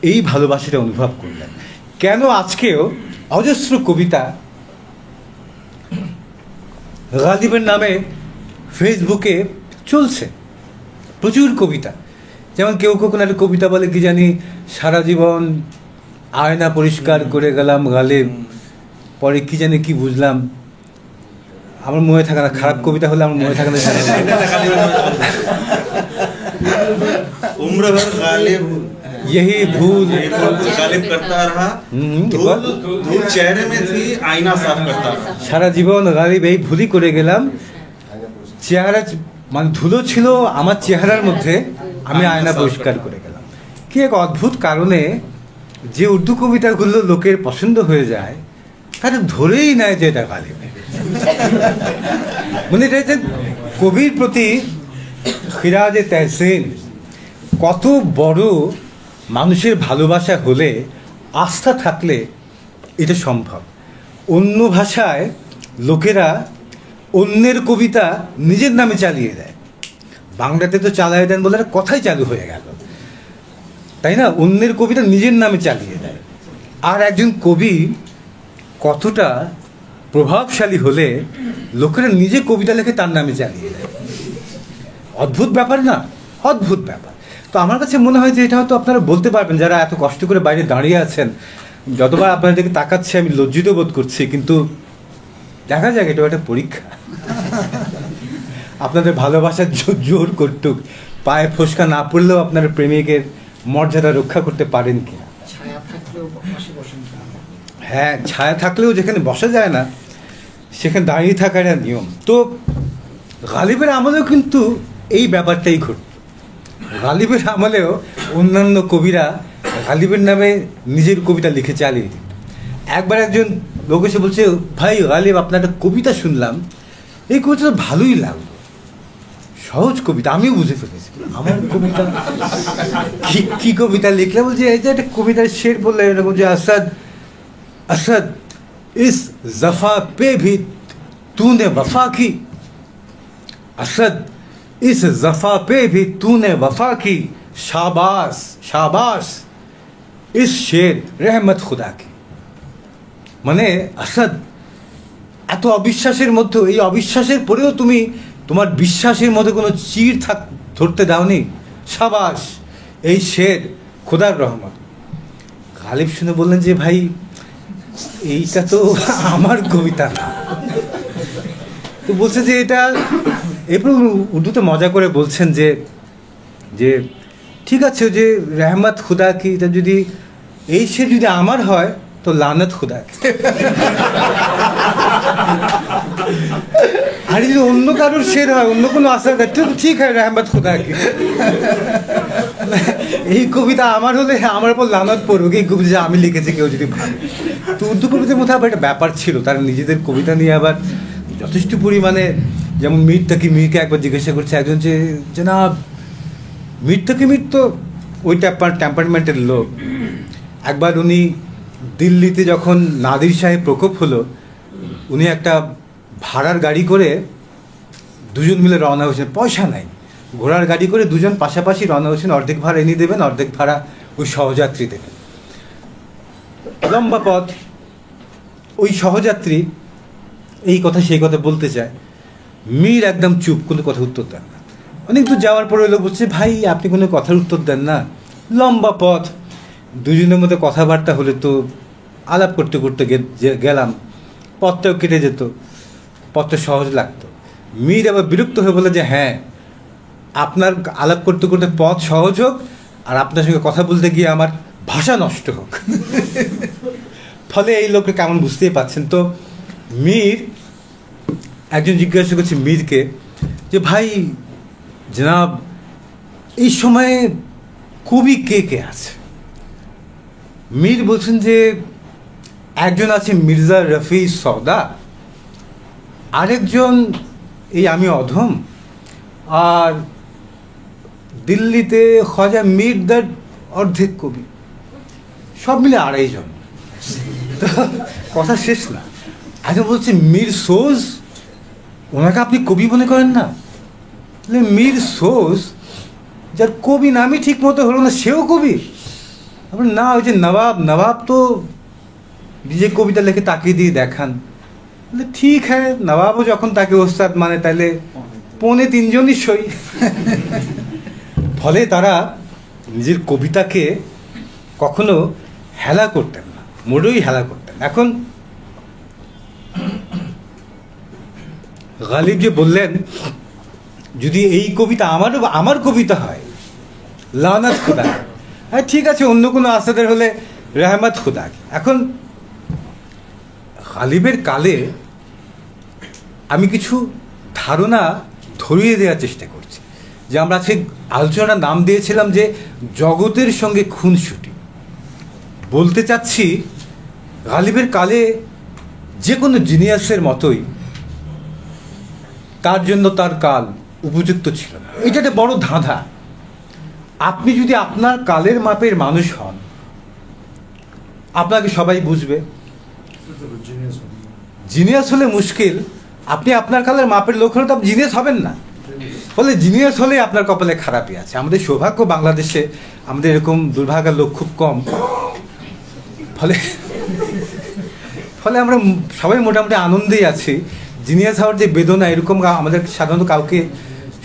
Speaker 1: এই ভালোবাসাটা অনুভব করলেন? কেন আজকেও অজস্র কবিতা গালিবের নামে ফেসবুকে চলছে, প্রচুর কবিতা। যেমন কেউ কোনো একটা কবিতা বলে কি জানি, সারা জীবন আয়না পরিষ্কার করে গেলাম গালিব, পরে কি জানি কি বুঝলাম, আমার মনে থাকে না, খারাপ কবিতা হলে আমার মনে থাকে না। यही भूल
Speaker 2: गालिब करता रहा, धूल चेहरे में थी, आईना साफ करता रहा।
Speaker 1: সারা জীবন গালিব এই ভুলই করে গেলাম, চেহারা মানে ধুলো ছিল আমার চেহারার মধ্যে, আমি আয়না পরিষ্কার করে গেলাম। কি এক অদ্ভুত কারণে যে উর্দু কবিতাগুলো লোকের পছন্দ হয়ে যায় তারা ধরেই নেয় যে এটা গালিবের। মানে এটা কবির প্রতি খিরাজে তাহসিন, কত বড় মানুষের ভালোবাসা হলে, আস্থা থাকলে এটা সম্ভব। অন্য ভাষায় লোকেরা অন্যের কবিতা নিজের নামে চালিয়ে দেয়, বাংলাতে তো চালিয়ে দেন বলে কথাই চালু হয়ে গেল, তাই না? অন্যের কবিতা নিজের নামে চালিয়ে দেয়। আর একজন কবি কতটা প্রভাবশালী হলে লোকেরা নিজে কবিতা লেখে তার নামে চালিয়ে দেয়। অদ্ভুত ব্যাপার না? অদ্ভুত ব্যাপার। তো আমার কাছে মনে হয় যে এটা হয়তো আপনারা বলতে পারবেন, যারা এত কষ্ট করে বাইরে দাঁড়িয়ে আছেন। যতবার আপনাদেরকে তাকাচ্ছি আমি লজ্জিত বোধ করছি, কিন্তু দেখা যাক, এটা একটা পরীক্ষা। আপনাদের ভালোবাসার জোর করতুক, পায়ে ফসকা না পড়লেও আপনার প্রেমিকের মর্যাদা রক্ষা করতে পারেন কিনা। হ্যাঁ, ছায়া থাকলেও যেখানে বসা যায় না সেখানে দাঁড়িয়ে থাকার নিয়ম। তো গালিবের আমলেও কিন্তু এই ব্যাপারটাই ঘটত। গালিবের আমলেও অন্যান্য কবিরা গালিবের নামে নিজের কবিতা লিখে চালিয়ে দিত। একবার একজন লোক এসে বলছে, ভাই গালিব, আপনার একটা কবিতা শুনলাম, এই কবিতাটা ভালোই লাগলো, সহজ কবিতা, আমিও বুঝে ফেলেছি। আমার কবিতা কি কবিতা লিখলে? বলছে এই যে একটা কবিতার শের বললে এরকম যে, असद असद इस जफा पे भी तूने वफा की, असद इस जफा पे भी तूने वफा की, शाबाश शाबाश इस शेर रहमत खुदा की। মানে আসাদ, এত অবিশ্বাসের মধ্যে, এই অবিশ্বাসের পরেও তুমি তোমার বিশ্বাসের মধ্যে কোনো চির ধরতে দাওনি, শাবাশ, এই শের খোদার রহমত। গালিব শুনে বললেন যে, ভাই এইটা তো আমার কবিতা না। তো বলছে যে এটা, এরপর উর্দুতে মজা করে বলছেন যে যে ঠিক আছে, যে রহমত খুদা কি, এটা যদি এই শের যদি আমার হয় তো লানত খুদা কি। আর যদি অন্য কারোর শের হয়, অন্য কোনো আশা করতে, ঠিক হয় রহমত খুদা কি। এই কবিতা আমার হলে আমার উপর লানত পড়ুক, এই কবিতা আমি লিখেছি কেউ যদি ভাবে। তো উর্দু কবিতার মধ্যে আবার একটা ব্যাপার ছিল, তারা নিজেদের কবিতা নিয়ে আবার যথেষ্ট পরিমাণে, যেমন মীরকে একবার জিজ্ঞাসা করছে একজন যে, জনাব মীর তো ওই টেম্পারমেন্টের লোক। একবার উনি দিল্লিতে যখন নাদির সাহেব প্রকোপ হলো, উনি একটা ভাড়ার গাড়ি করে দুজন মিলে রওনা হয়েছেন, পয়সা নাই, ঘোড়ার গাড়ি করে দুজন পাশাপাশি রওনা হয়েছেন, অর্ধেক ভাড়া এনে দেবেন, অর্ধেক ভাড়া ওই সহযাত্রী দেবেন। লম্বা পথ, ওই সহযাত্রী এই কথা সেই কথা বলতে চায়, মীর একদম চুপ, কোনো কথা উত্তর দেন না। অনেক দূর যাওয়ার পরে লোক বলছে, ভাই আপনি কোনো কথার উত্তর দেন না, লম্বা পথ, দুজনের মধ্যে কথাবার্তা হলে তো আলাপ করতে করতে গেলাম, পথটাও কেটে যেত, পথটা সহজ লাগতো। মীর আবার বিরক্ত হয়ে বলে যে, হ্যাঁ আপনার আলাপ করতে করতে পথ সহজ হোক, আর আপনার সঙ্গে কথা বলতে গিয়ে আমার ভাষা নষ্ট হোক। ফলে এই লোককে কেমন বুঝতেই পাচ্ছেন। তো মীর, একজন জিজ্ঞাসা করছে মীরকে যে, ভাই জনাব এই সময়ে কবি কে কে আছে? মীর বলছেন যে, একজন আছে মির্জা রফি সওদা, আরেকজন এই আমি অধম, আর দিল্লিতে খাজা মীরদার অর্ধেক কবি, সব মিলে 2.5 জন। কথা শেষ না। একজন বলছে মীর সোজ, ওনাকে আপনি কবি মনে করেন না? মীর সোজ, যার কবি নামই ঠিক মতো হলো না, সেও কবি? না, ওই যে নবাব তো নিজে কবিতা লিখে তাকে দিয়ে দেখান। ঠিক হ্যাঁ, নবাবও যখন তাকে ওস্তাদ মানে, তাহলে 3.25 জনই সই। ফলে তারা নিজের কবিতাকে কখনো হেলা করতেন না, মোটেই হেলা করতেন। এখন গালিব যে বললেন, যদি এই কবিতা আমার কবিতা হয়, লানাত খোদা, হ্যাঁ ঠিক আছে, অন্য কোনো আসাদের হলে রেহমত খুদা। এখন গালিবের কালে আমি কিছু ধারণা ধরিয়ে দেওয়ার চেষ্টা করছি, যে আমরা আজকে আলোচনার নাম দিয়েছিলাম যে জগতের সঙ্গে খুনসুটি। বলতে চাচ্ছি গালিবের কালে যে কোনো জিনিয়াসের মতোই তার জন্য তার কাল উপযুক্ত ছিল না। এটা একটা বড় ধাঁধা। আপনি যদি আপনার কালের মাপের মানুষ হন, আপনাকে সবাই বুঝবে। জিনিয়াস হলে মুশকিল, আপনি আপনার কালের মাপের লোক হলে তো আপনি জিনিয়াস হবেন না। ফলে জিনিয়াস হলে আপনার কপালে খারাপই আছে। আমাদের সৌভাগ্য বাংলাদেশে আমাদের এরকম দুর্ভাগ্যের লোক খুব কম। ফলে ফলে আমরা সবাই মোটামুটি আনন্দেই আছি। জিনিয়াস হওয়ার যে বেদনা, এরকম আমাদের সাধারণত কাউকে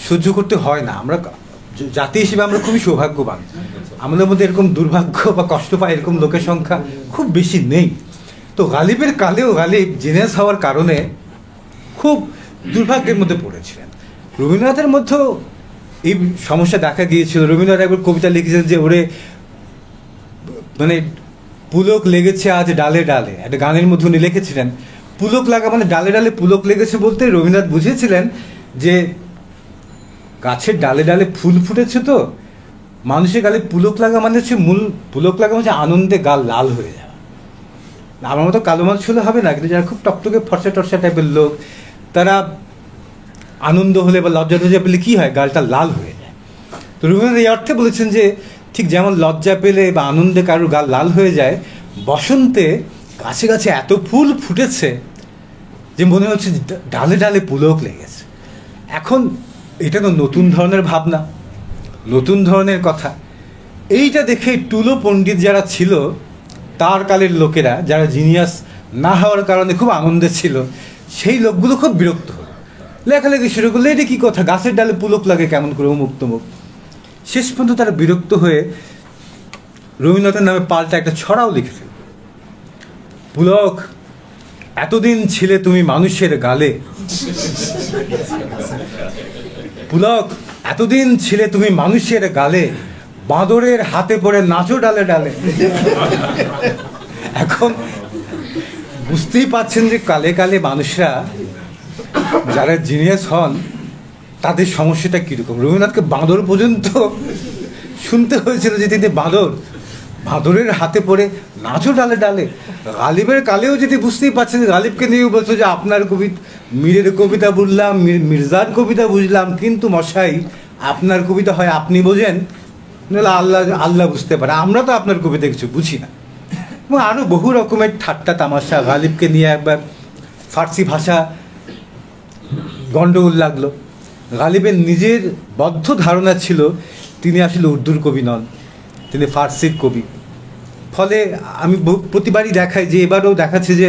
Speaker 1: সহ্য করতে হয় না। আমরা জাতি হিসেবে আমরা খুবই সৌভাগ্যবান। আমাদের মধ্যে এরকম দুর্ভাগ্য বা কষ্ট পায় এরকম লোকের সংখ্যা খুব বেশি নেই। তো গালিবের কালেও গালিব জিনিয়াস হওয়ার কারণে খুব দুর্ভাগ্যের মধ্যে পড়েছিলেন। রবীন্দ্রনাথের মধ্যেও এই সমস্যা দেখা গিয়েছিল। রবীন্দ্রনাথ একবার কবিতা লিখেছিলেন যে ওরে মানে পুলক লেগেছে আজ ডালে ডালে, একটা গানের মধ্যে উনি লিখেছিলেন। পুলক লাগা মানে ডালে ডালে পুলক লেগেছে বলতে রবীন্দ্রনাথ বুঝিয়েছিলেন যে গাছের ডালে ডালে ফুল ফুটেছে, তো মানুষের গালে পুলক লাগা মানে হচ্ছে মূল পুলক লাগা মানে আনন্দে গাল লাল হয়ে যাওয়া। আমার মতো কালো মানুষ হলে হবে না, কিন্তু যারা খুব টকটকে ফর্সা টর্সা টাইপের লোক, তারা আনন্দ হলে বা লজ্জা টজ্জা পেলে কী হয়, গালটা লাল হয়ে যায়। তো রবীন্দ্রনাথ এই অর্থে বলেছেন যে ঠিক যেমন লজ্জা পেলে বা আনন্দে কারোর গাল লাল হয়ে যায়, বসন্তে গাছে গাছে এত ফুল ফুটেছে যে মনে হচ্ছে ডালে ডালে পুলক লেগেছে। এখন এটা তো নতুন ধরনের ভাবনা, নতুন ধরনের কথা। এইটা দেখে টুলো পণ্ডিত যারা ছিল, তার কালের লোকেরা যারা জিনিয়াস না হওয়ার কারণে খুব আনন্দে ছিল, সেই লোকগুলো খুব বিরক্ত হলো, লেখালেখি শুরু করলো, এটা কী কথা, গাছের ডালে পুলক লাগে কেমন করে, অমুক তমুক। শেষ পর্যন্ত তারা বিরক্ত হয়ে রবীন্দ্রনাথের নামে পাল্টা একটা ছড়াও লিখে ফেলল। পুলক এতদিন ছিলে তুমি মানুষের গালে, পুলক এতদিন ছিলে তুমি মানুষের গালে, বাঁদরের হাতে পড়ে নাচো ডালে ডালে। এখন বুঝতেই পারছেন যে কালে কালে মানুষরা যারা জিনিয়াস হন তাদের সমস্যাটা কীরকম। রবীন্দ্রনাথকে বাঁদর পর্যন্ত শুনতে হয়েছিল যে তিনি বাঁদরের হাতে পড়ে নাচো ডালে ডালে। গালিবের কালেও যদি বুঝতেই পারছেন, গালিবকে নিয়েও বলছো যে আপনার মীরের কবিতা বুঝলাম, মির্জার কবিতা বুঝলাম, কিন্তু মশাই আপনার কবিতা হয় আপনি বোঝেন, নাহলে আল্লাহ বুঝতে পারে, আমরা তো আপনার কবিতা কিছু বুঝি না। এবং আরও বহু রকমের ঠাট্টা তামাশা। গালিবকে নিয়ে একবার ফার্সি ভাষা গণ্ডগোল লাগলো। গালিবের নিজের বদ্ধ ধারণা ছিল তিনি আসলে উর্দুর কবি নন, তিনি ফার্সির কবি। ফলে আমি প্রতিবারই দেখাই, যে এবারও দেখাচ্ছে যে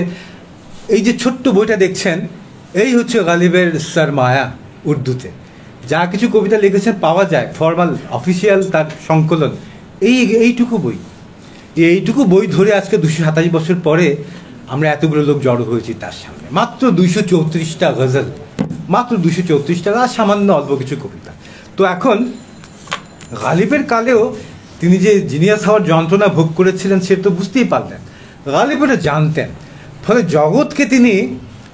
Speaker 1: এই যে ছোট্ট বইটা দেখছেন, এই হচ্ছে গালিবের সরমায়া। উর্দুতে যা কিছু কবিতা লিখেছেন পাওয়া যায়, ফর্মাল অফিসিয়াল তার সংকলন এইটুকু বই। এইটুকু বই ধরে আজকে 227 বছর পরে আমরা এতগুলো লোক জড়ো হয়েছি তার সামনে। মাত্র 234টা গজল, মাত্র 234টা, আর সামান্য অল্প কিছু কবিতা। তো এখন গালিবের কালেও তিনি যে জিনিয়াস হওয়ার যন্ত্রণা ভোগ করেছিলেন সে তো বুঝতেই পারলেন, গালিব এটা জানতেন। ফলে জগৎকে তিনি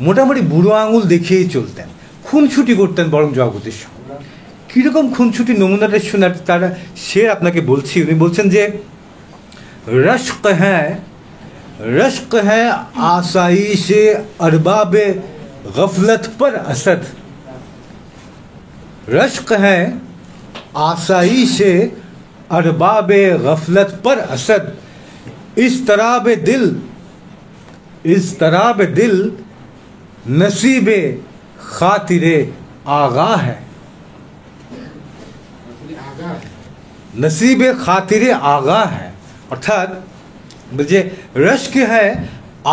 Speaker 1: মোটামুটি বুড়ো আঙুল দেখিয়েই চলতেন, খুনছুটি করতেন বরং জগতের সঙ্গে। কীরকম খুনছুটি নমুনাটা শোনার তারা সে আপনাকে বলছি। উনি বলছেন যে রশক হ্যাঁ আসাইশে अरबाब गफलत पर असद, रश्क है आसाइशे अरबाब गफलत पर असद, इस तराब दिल नसीब खातिरे आगा है, नसीब खातिरे आगा है। অর্থাৎ বলছে রশক হ্যাঁ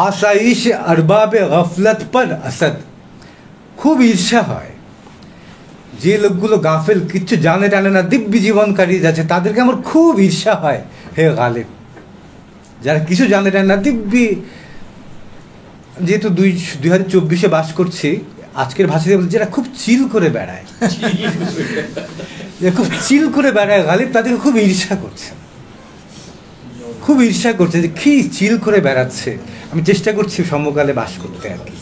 Speaker 1: আসাইশ अरबाब गफलत पर असद, খুব ঈর্ষা হয় যে লোকগুলো গাফেল, কিচ্ছু জানে টানে না, দিব্যি জীবনকারী যাচ্ছে, তাদেরকে আমার খুব ঈর্ষা হয় হে গালিব। যারা কিছু জানে টানে না, দিব্যি, যেহেতু 2024 বাস করছি, আজকের ভাষাতে বলছি যারা খুব চিল করে বেড়ায়, যে খুব চিল করে বেড়ায় গালিব, তাদেরকে খুব ঈর্ষা করছে। খুব ঈর্ষা করছে যে কী চিল করে বেড়াচ্ছে। আমি চেষ্টা করছি সমকালে বাস করতে আর কি।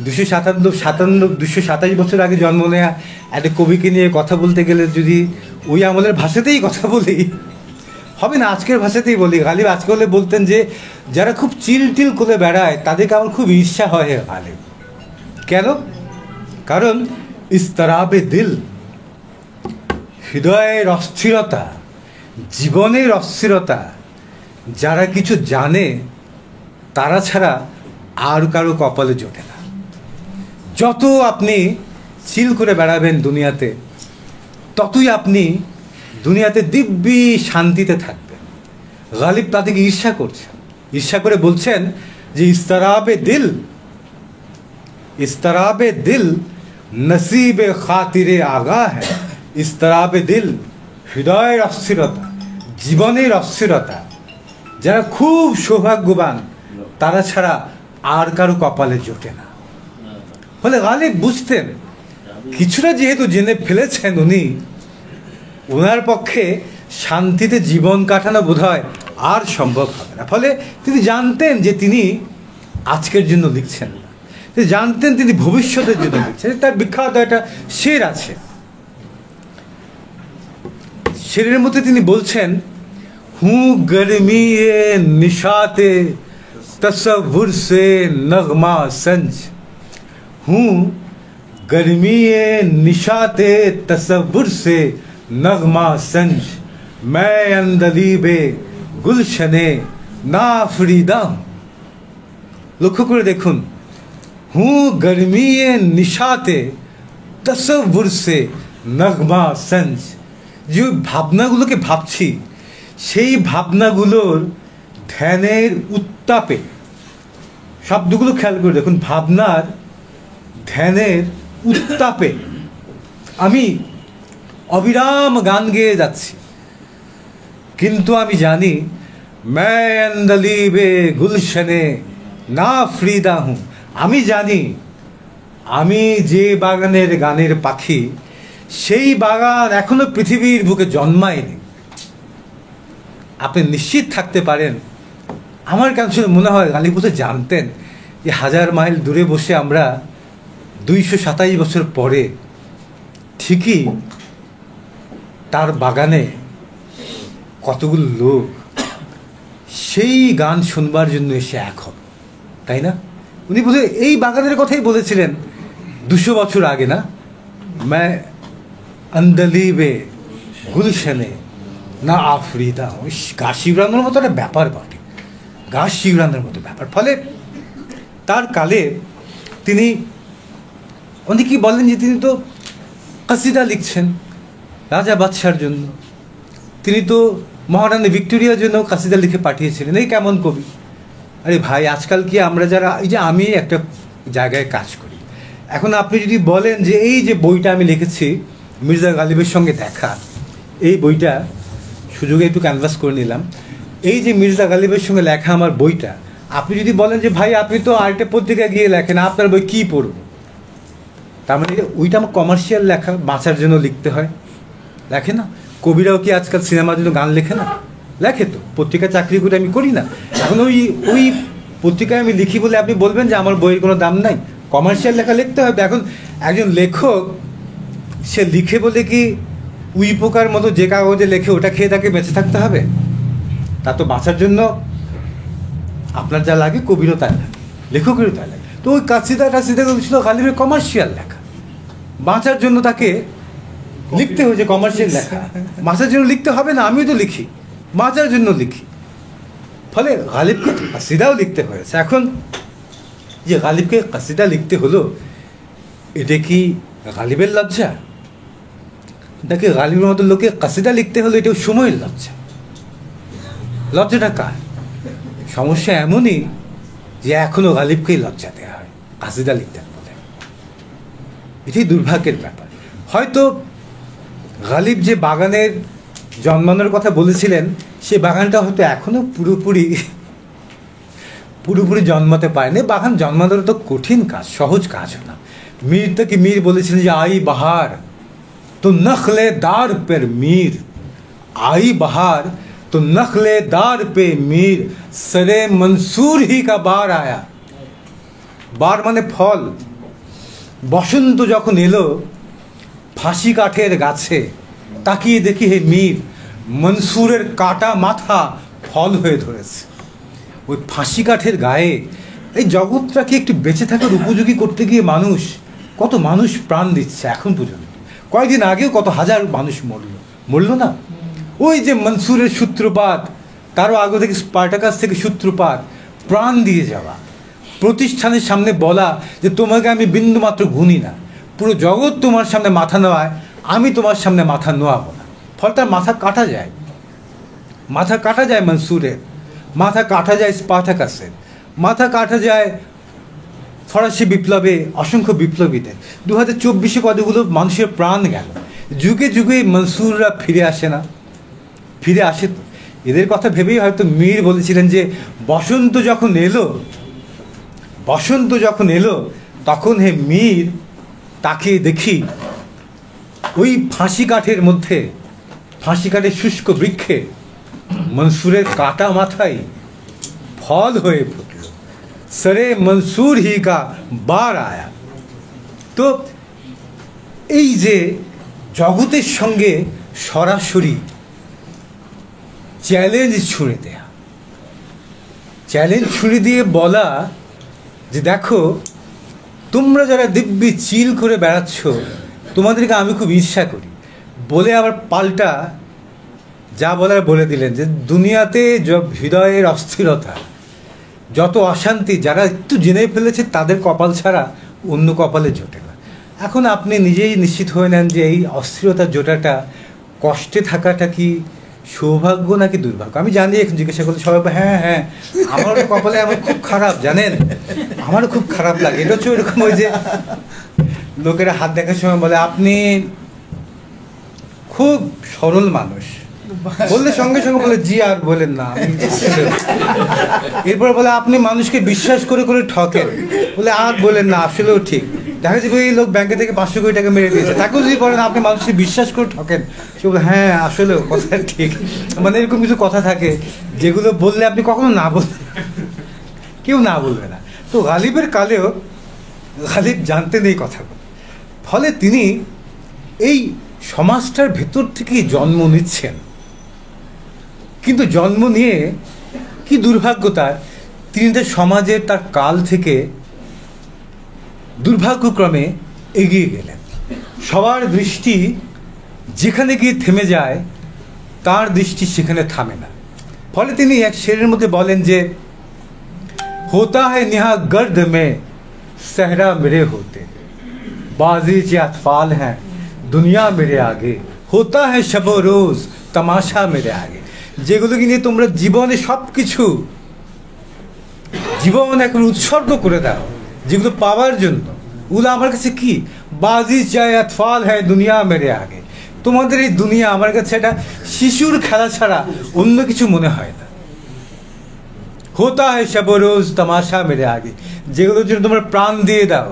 Speaker 1: 227 বছর আগে জন্ম নেওয়া একটা কবিকে নিয়ে কথা বলতে গেলে যদি ওই আমলের ভাষাতেই কথা বলি হবে না, আজকের ভাষাতেই বলি। গালিব আজকে হলে বলতেন যে যারা খুব চিল টিল করে বেড়ায় তাদেরকে আমার খুব ঈর্ষা হয় গালিব। কেন? কারণ ইস্তরাবে দিল, হৃদয়ের অস্থিরতা, জীবনের অস্থিরতা, যারা কিছু জানে তারা ছাড়া আর কারো কপালে জোটে না। যত আপনি চিল করে বেড়াবেন দুনিয়াতে, ততই আপনি দুনিয়াতে দিব্যি শান্তিতে থাকবেন। গালিব তাদেরকে ঈর্ষা করছেন, ঈর্ষা করে বলছেন যে ইস্তরাবে দিল নসিবে খাতিরে আগা হ্যায়। ইস্তরাবে দিল, হৃদয়ের অস্থিরতা, জীবনের অস্থিরতা, যারা খুব সৌভাগ্যবান তারা ছাড়া আর কারো কপালে জোটে না। ফলে গালিব বুঝতেন কিছুটা যেহেতু জেনে ফেলেছেন উনি, ওনার পক্ষে শান্তিতে জীবন কাটানো বোধহয় আর সম্ভব হবে না। ফলে তিনি জানতেন যে তিনি আজকের জন্য লিখছেন না, তিনি জানতেন তিনি ভবিষ্যতের জন্য লিখছেন। তার বিখ্যাত একটা শের আছে, শেরের মধ্যে তিনি বলছেন, হুঁ গরমি এ নিশাতে তসব্বুর সে নগমা সঞ্জ, হুঁ গরমি এ নিশাতে তসব্বুর সে নগমা সঞ্জ, मैं अंदलीबे गुलशने ना फरीदा। লক্ষ্য করে দেখুন, হুঁ গরমি এ নিশাতে তসব্বুর সে নগমা সঞ্জ, যে ভাবনাগুলোকে ভাবছি সেই ভাবনাগুলোর ধ্যানের উত্তাপে, শব্দগুলো খেয়াল করে দেখুন, ভাবনার ধ্যানের উত্তাপে আমি অবিরাম গান গেয়ে যাচ্ছি, কিন্তু আমি জানি मैं अंदलीबे गुलशने ना फरीदा हूँ, আমি জানি আমি যে বাগানের গানের পাখি সেই বাগান এখনো পৃথিবীর বুকে জন্মায়নি। আপনি নিশ্চিত থাকতে পারেন, আমার কাছে মনে হয় গালিব তো জানতেন যে 1000 মাইল দূরে বসে আমরা 227 বছর পরে ঠিকই তার বাগানে কতগুলো লোক সেই গান শুনবার জন্য এসে এক হবে, তাই না? উনি বোধহয় এই বাগানের কথাই বলেছিলেন 200 বছর আগে, না? मैं अंदलीबे गुलशने না আফ্রিদা। ওই গাছ শিবরানোর মতো একটা ব্যাপার বটে, গাছ শিবরানোর মতো ব্যাপার। ফলে তার কালে তিনি অনেকেই বলেন যে তিনি তো কাসিদা লিখছেন রাজা বাদশার জন্য, তিনি তো মহারানী ভিক্টোরিয়ার জন্য কাসিদা লিখে পাঠিয়েছিলেন। এই কেমন কবি! আরে ভাই, আজকাল কি আমরা যারা, এই যে আমি একটা জায়গায় কাজ করি, এখন আপনি যদি বলেন যে এই যে বইটা আমি লিখেছি মির্জা গালিবের সঙ্গে দেখা, এই বইটা সুযোগে একটু ক্যানভাস করে নিলাম, এই যে মির্জা গালিবের সঙ্গে লেখা আমার বইটা, আপনি যদি বলেন যে ভাই আপনি তো আরেকটা পত্রিকায় গিয়ে লেখেন, আপনার বই কী পড়ব, তার মানে ওইটা আমার কমার্শিয়াল লেখা, বাঁচার জন্য লিখতে হয়, লেখে না? কবিরাও কি আজকাল সিনেমার জন্য গান লেখে না? লেখে তো। পত্রিকা চাকরি করে আমি করি না, এখন ওই পত্রিকায় আমি লিখি বলে আপনি বলবেন যে আমার বইয়ের কোনো দাম নাই? কমার্শিয়াল লেখা লিখতে হবে। এখন একজন লেখক সে লিখে বলে কি উই পোকার মতো যে কাগজে লেখে ওটা খেয়ে তাকে বেঁচে থাকতে হবে? তা তো বাঁচার জন্য আপনার যা লাগে কবিরও তাই লাগে, লেখকেরও তাই লাগে। তো ওই কাসিদাটা ছিল গালিবের কমার্শিয়াল লেখা, বাঁচার জন্য তাকে লিখতে হয়েছে কমার্শিয়াল লেখা। বাঁচার জন্য লিখতে হবে না, আমিও তো লিখি, বাঁচার জন্য লিখি। ফলে গালিবকে কাসিদাও লিখতে হয়েছে। এখন যে গালিবকে কাসিদা লিখতে হলো, এটা কি গালিবের লজ্জা? নাকি গালিবের মতো লোকে কাসিদা লিখতে হলো এটাও সময়ের লজ্জা? লজ্জাটা কার? সমস্যা এমনই যে এখনো গালিবকেই লজ্জা দেওয়া হয় কাসিদা লিখতে বলে। এটাই দুর্ভাগ্যের ব্যাপার। হয়তো গালিব যে বাগানের জন্মানোর কথা বলেছিলেন, সে বাগানটা হয়তো এখনো পুরোপুরি জন্মাতে পারেনি। বাগান জন্মানোর তো কঠিন কাজ, সহজ কাজ না। মীর বলেছিলেন যে আই বাহার তো নখলে দার পের মীর, আই বাহার तो नखलेदार पे मीर सरे मंसूर ही का बार आया। বার মানে ফল। বসন্ত যখন এলো ফাঁসি কাঠের গাছে তাকিয়ে দেখি হে মীর মনসুরের কাটা মাথা ফল হয়ে ধরেছে। ওই ফাঁসি কাঠের গায়ে এই জগৎটাকে একটু বেঁচে থাকার উপযোগী করতে গিয়ে কত মানুষ প্রাণ দিচ্ছে এখন পর্যন্ত। কয়েকদিন আগেও কত হাজার মানুষ মরল না? ওই যে মনসুরের সূত্রপাত, তারও আগে থেকে স্পার্টাকাস থেকে সূত্রপাত, প্রাণ দিয়ে যাওয়া, প্রতিষ্ঠানের সামনে বলা যে তোমাকে আমি বিন্দুমাত্র গুনি না, পুরো জগৎ তোমার সামনে মাথা নেওয়ায় আমি তোমার সামনে মাথা নোয়াবো না। ফলে তার মাথা কাটা যায়, মাথা কাটা যায় মনসুরের, মাথা কাটা যায় স্পার্টাকাসের, মাথা কাটা যায় ফরাসি বিপ্লবে অসংখ্য বিপ্লবীদের। 2024 কতগুলো মানুষের প্রাণ গেল। যুগে যুগে মনসুররা ফিরে আসে না? ফিরে আসে তো। এদের কথা ভেবেই হয়তো মীর বলেছিলেন যে বসন্ত যখন এলো তখন হে মীর তাকে দেখি ওই ফাঁসি কাঠের মধ্যে, ফাঁসি কাঠের শুষ্ক বৃক্ষে মনসুরের কাটা মাথায় ফল হয়ে ফুটল। সরে মনসুর হি কা বার আয়া। তো এই যে জগতের সঙ্গে সরাসরি চ্যালেঞ্জ ছুঁড়ে দেয়া, চ্যালেঞ্জ ছুঁড়ে দিয়ে বলা যে দেখো তোমরা যারা দিব্যি চিল করে বেড়াচ্ছ তোমাদেরকে আমি খুব ঈর্ষা করি, বলে আবার পাল্টা যা বলার বলে দিলেন যে দুনিয়াতে হৃদয়ের অস্থিরতা, যত অশান্তি যারা একটু জেনে ফেলেছে তাদের কপাল ছাড়া অন্য কপালে জোটে না। এখন আপনি নিজেই নিশ্চিত হয়ে নেন যে এই অস্থিরতার জোটাটা, কষ্টে থাকাটা কি সৌভাগ্য নাকি দুর্ভাগ্য? আমি জানি এখন জিজ্ঞাসা করলে সবাই হ্যাঁ আমারও কপালে আমার খুব খারাপ, জানেন আমারও খুব খারাপ লাগে। এটা হচ্ছে ওইরকম ওই যে লোকেরা হাত দেখার সময় বলে আপনি খুব সরল মানুষ, বললে সঙ্গে সঙ্গে বলে জি আর বলেন না। এরপর বলে আপনি মানুষকে বিশ্বাস করে করে ঠকেন, বলে আর বলেন না আসলেও ঠিক। দেখা যাবে এই লোক ব্যাংকে থেকে 500 কোটি টাকা মেরে দিয়েছে, তাকেও যদি বলেন আপনি মানুষকে বিশ্বাস করে ঠকেন, সে বলে হ্যাঁ আসলেও কথা ঠিক। মানে এরকম কিছু কথা থাকে যেগুলো বললে আপনি কখনো না বলবেন, কেউ না বলবে না। তো গালিবের কালেও গালিব জানতেন এই কথাগুলো, ফলে তিনি এই সমাজটার ভেতর থেকেই জন্ম নিচ্ছেন। কিন্তু জন্ম নিয়ে কি দুর্ভাগ্য তার, তিনি তার সমাজের তার কাল থেকে দুর্ভাগ্যক্রমে এগিয়ে গেলেন। সবার দৃষ্টি যেখানে গিয়ে থেমে যায় তার দৃষ্টি সেখানে থামে না। ফলে তিনি এক শেরের মধ্যে বলেন যে होता है निहा गर्द में सहरा मेरे होते, बाजी के अतफाल हैं दुनिया मेरे आगे, होता है शब रोज तमाशा मेरे आगे। যেগুলোকে নিয়ে তোমরা জীবনে সব কিছু জীবন এখন উৎসর্গ করে দাও, যেগুলো পাওয়ার জন্য, ওগুলো আমার কাছে কি বাজি চায় আতফাল হ্যাঁ দুনিয়া মেরে আগে। তোমাদের এই দুনিয়া আমার কাছে একটা শিশুর খেলা ছাড়া অন্য কিছু মনে হয় না। होता है शब रोज तमाशा मेरे आगे, যেগুলোর জন্য তোমরা প্রাণ দিয়ে দাও,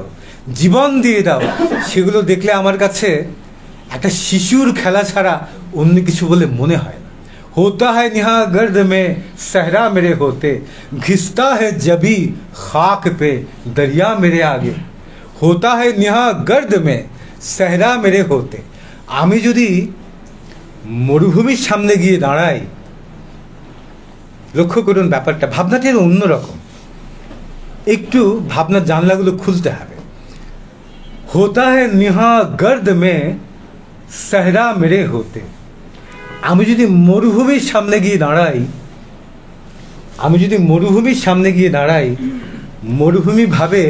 Speaker 1: জীবন দিয়ে দাও, সেগুলো দেখলে আমার কাছে একটা শিশুর খেলা ছাড়া অন্য কিছু বলে মনে হয় না। होता है निहा गर्द में सहरा मेरे होते, घिसता है जबी खाक पे दरिया मेरे आगे, होता है निहा गर्द में सहरा मेरे होते। আমি যদি মরুভূমির সামনে গিয়ে দাঁড়াই, লক্ষ্য করুন ব্যাপারটা, ভাবনাটা এর অন্যরকম, একটু ভাবনার জানলাগুলো খুলতে হবে। होता है निहा गर्द में सहरा मेरे होते। আমি যদি মরুভূমির সামনে গিয়ে দাঁড়াই, মরুভূমি ভাবে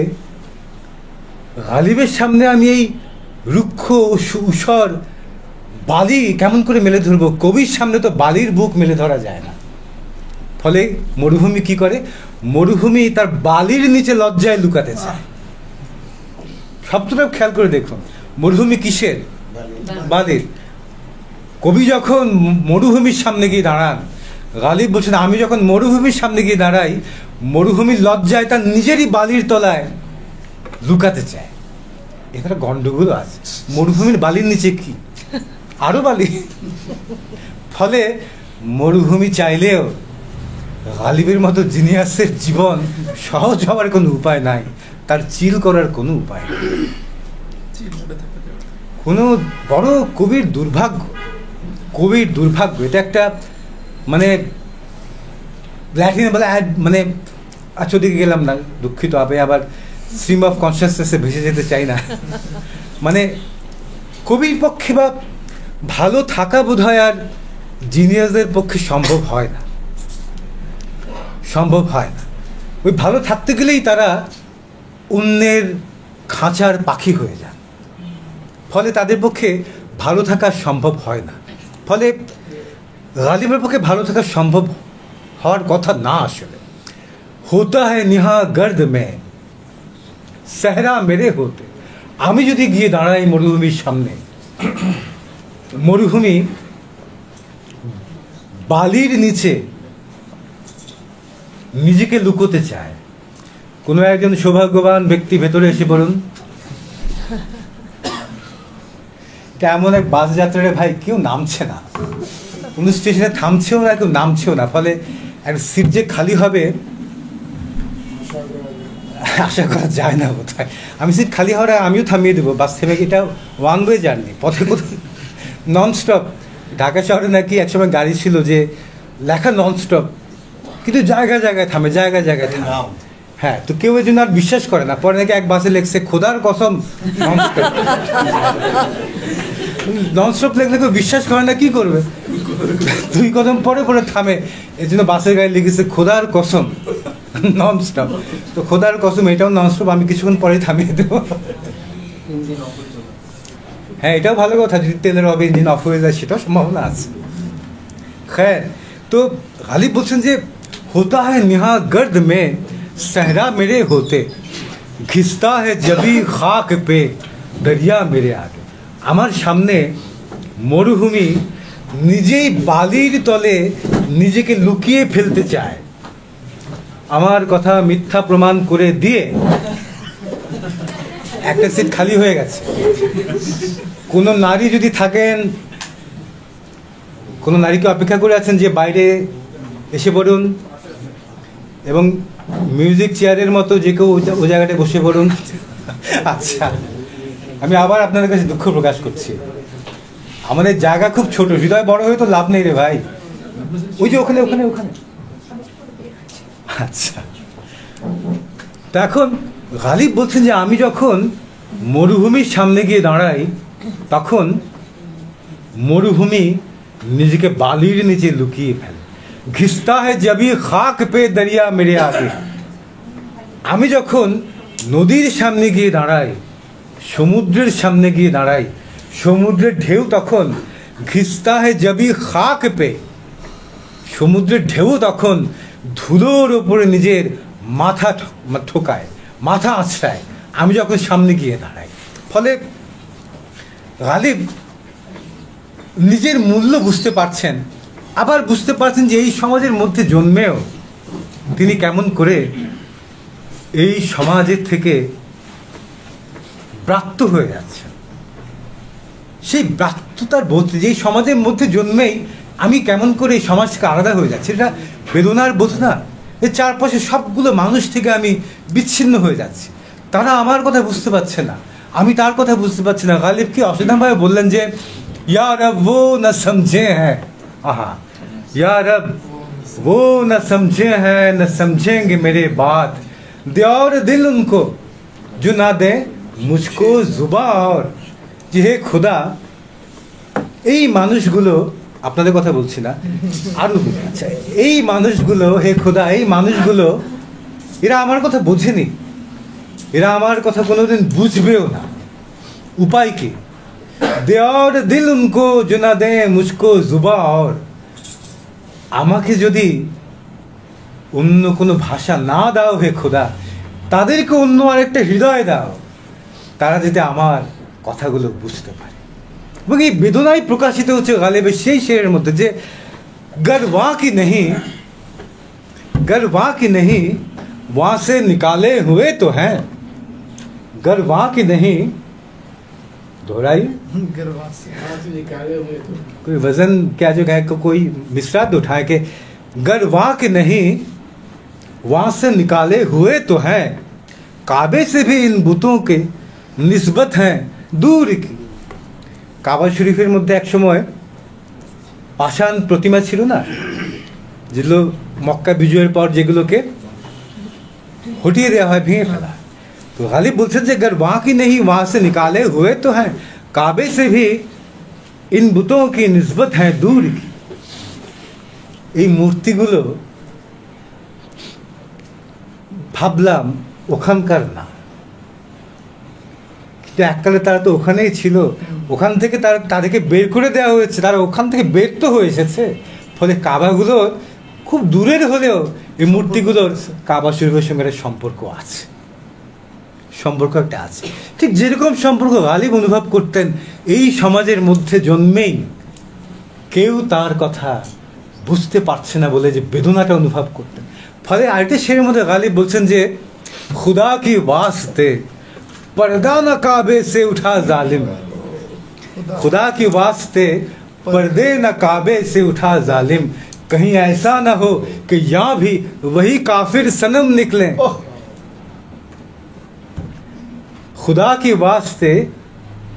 Speaker 1: গালিবের সামনে আমি এই রুক্ষ ঊষর বালি কেমন করে মেলে ধরবো? কবির সামনে তো বালির বুক মেলে ধরা যায় না। ফলে মরুভূমি কি করে? মরুভূমি তার বালির নিচে লজ্জায় লুকাতে চায়। শব্দটা খেয়াল করে দেখুন, মরুভূমি কিসের? বালির। কবি যখন মরুভূমির সামনে গিয়ে দাঁড়ান, গালিব বলছেন আমি যখন মরুভূমির সামনে গিয়ে দাঁড়াই, মরুভূমির লজ্জায় তার নিজেরই বালির তলায় লুকাতে চায়। এখানে গন্ডগোল আছে। মরুভূমির বালির নিচে কি? আরো বালি। ফলে মরুভূমি চাইলেও গালিবের মতো জিনিয়াসের জীবন সহজ হওয়ার কোনো উপায় নাই, তার চিল করার কোনো উপায় নেই। কোনো বড় কবির দুর্ভাগ্য, কবির দুর্ভাগ্য। এটা একটা মানে ল্যাটিনে বলে মানে আচ্ছা দিকে গেলাম না, দুঃখিত, আবার স্ট্রিম অফ কনসিয়াসনেসে ভেসে যেতে চাই না। মানে কবির পক্ষে বা ভালো থাকা বোধহয় আর জিনিয়াসদের পক্ষে সম্ভব হয় না, সম্ভব হয় না। ওই ভালো থাকতে গেলেই তারা অন্যের খাঁচার পাখি হয়ে যান, ফলে তাদের পক্ষে ভালো থাকা সম্ভব হয় না। ফলে গালিবের পক্ষে ভালো থাকা সম্ভব হওয়ার কথা না। আসলে হোতা হ্যায় নিহা গর্দ মে সেহরা মেরে হতে। আমি যদি গিয়ে দাঁড়াই মরুভূমির সামনে, মরুভূমি বালির নিচে নিজেকে লুকোতে চায়। কোনো একজন সৌভাগ্যবান ব্যক্তি ভেতরে এসে বলুন, এটা এমন এক বাস যাত্রারে ভাই কেউ নামছে না, কোনো স্টেশনে থামছেও না, কেউ নামছেও না, ফলে এক সিট যে খালি হবে আশা করা যায় না বোধহয়। আমি সিট খালি হওয়ার আমিও থামিয়ে দেবো, বাস থেমে। এটা ওয়ান ওয়ে জার্নি, পথে কোথাও নন স্টপ। ঢাকা শহরে নাকি একসময় গাড়ি ছিল যে লেখা নন স্টপ, কিন্তু জায়গায় জায়গায় থামে, জায়গায় জায়গায় থামে। হ্যাঁ, তো কেউ এই জন্য আর বিশ্বাস করে না। পরে নাকি এক বাসে লেখছে খোদার কসম নন স্টপ। নন স্টপ লেখলে কেউ বিশ্বাস করে না, কি করবে? 2 কদম পরে পরে থামে, এই জন্য বাসের গাড়ি লিখেছে খোদার কসম নন স্টপ। তো খোদার কসম এটাও নন স্টপ, আমি কিছুক্ষণ পরে থামিয়ে দেবো। হ্যাঁ, এটাও ভালো কথা, যদি তেলের হবে ইঞ্জিন অফ হয়ে যায় সেটাও সম্ভাবনা আছে। खैर, तो गालिब বলছেন যে होता है निहा गर्द में सहरा मेरे होते घिसता है जबी खाक पे दरिया मेरे आगे। আমার সামনে মরুভূমি নিজেই বালির তলে নিজেকে লুকিয়ে ফেলতে চায়, আমার কথা মিথ্যা প্রমাণ করে দিয়ে একটা সিট খালি হয়ে গেছে। কোনো নারী যদি থাকেন, কোনো নারীকে অপেক্ষা করে আছেন যে বাইরে এসে পড়ুন, এবং মিউজিক চেয়ারের মতো যে কেউ ওই জায়গাটায় বসে পড়ুন। আচ্ছা, আমি আবার আপনাদের কাছে দুঃখ প্রকাশ করছি, আমাদের জায়গা খুব ছোট, হৃদয় বড় হয়ে তো লাভ নেই রে ভাই। ওই যে ওখানে ওখানে ওখানে। আচ্ছা, তা এখন গালিব বলছেন যে আমি যখন মরুভূমির সামনে গিয়ে দাঁড়াই, তখন মরুভূমি নিজেকে বালির নিচে লুকিয়ে ফেলে। ঘিসতা है जबी खाक पे दरिया मेरे आगे। আমি যখন নদীর সামনে গিয়ে দাঁড়াই, সমুদ্রের সামনে গিয়ে দাঁড়াই, সমুদ্রের ঢেউ তখন ঘিসতা है जबी खाक पे, সমুদ্রের ঢেউ তখন ধুলোর ওপরে নিজের মাথা ঠোকায়, মাথা আছড়ায় আমি যখন সামনে গিয়ে দাঁড়াই। ফলে গালিব নিজের মূল্য বুঝতে পারছেন, আবার বুঝতে পারছেন যে এই সমাজের মধ্যে জন্মেও তিনি কেমন করে এই সমাজের থেকে ব্রাত্য হয়ে যাচ্ছেন। সেই ব্রাত্যতার বোধ, যে এই সমাজের মধ্যে জন্মেই আমি কেমন করে এই সমাজ থেকে আলাদা হয়ে যাচ্ছি, এটা বেদনার বোধ না? এর চারপাশে সবগুলো মানুষ থেকে আমি বিচ্ছিন্ন হয়ে যাচ্ছি, তারা আমার কথা বুঝতে পারছে না, আমি তার কথা বুঝতে পারছি না। গালিব কি অসাধারণভাবে বললেন যে या रब वो न समझे हैं, आहा, या रब वो न समझे हैं न समझेंगे मेरे बात, दे और दिल उनको जो ना दे मुझको जुबा और। যে হে খোদা, এই মানুষগুলো, আপনাদের কথা বলছি না, আরো আচ্ছা, এই মানুষগুলো, হে খোদা, এই মানুষগুলো এরা আমার কথা বোঝেনি, এরা আমার কথা কোনোদিন বুঝবেও না। উপায় কি? दे और दिल उनको जो ना दे मुझको जुबा और। আমাকে যদি অন্য কোনো ভাষা না দাও হে খোদা, তাদেরকে অন্য আরেকটা হৃদয় দাও, তারা যাতে আমার কথাগুলো বুঝতে পারে। এবং এই বেদনাই প্রকাশিত হচ্ছে গালিবের সেই শেরের মধ্যে যে গরওয়া কি নেহি, गरवा की नहीं वहां से निकाले हुए तो हैं, गरवा की नहीं दोहराइए। कोई वजन क्या जो है कोई मिसरा उठाए के गरवा के नहीं वहां से निकाले हुए तो हैं, काबे से भी इन बुतों के निस्बत हैं दूर की। কাবা শরীফের মধ্যে এক সময় পাষাণ প্রতিমা ছিল না, যেগুলো মক্কা বিজয়ের পর যেগুলোকে হটিয়ে দেওয়া হয়, ভেঙে ফেলা। তো গালিব বলছেন যে अगर वहाँ की नहीं वहाँ से निकाले हुए तो हैं, काबे से भी इन बुतों की निस्बत है दूर की। এই মূর্তিগুলো ভাবলাম ওখানকার না, কিন্তু এককালে তারা তো ওখানেই ছিল, ওখান থেকে তাদেরকে বের করে দেওয়া হয়েছে, তারা ওখান থেকে বের তো হয়ে এসেছে। ফলে কাবাগুলোর খুব দূরের হলেও এই মূর্তিগুলোর কাবা শরীফের সঙ্গে একটা সম্পর্ক আছে, সম্পর্ক একটা আছে। ঠিক যেরকম সম্পর্ক গালিব অনুভব করতেন এই সমাজের মধ্যে জন্মেই কেউ তার কথা বুঝতে পারছে না বলে যে বেদনাটা অনুভব করতেন। ফলে আরেকটা শেরের মধ্যে গালিব বলছেন যে খুদা কি ওয়াস্তে पर्दा न काबे से उठा जालिम, खुदा की वास्ते पर्दे न काबे से उठा जालिम, कहीं ऐसा न हो कि यहाँ भी वही काफिर सनम निकले। खुदा की वास्ते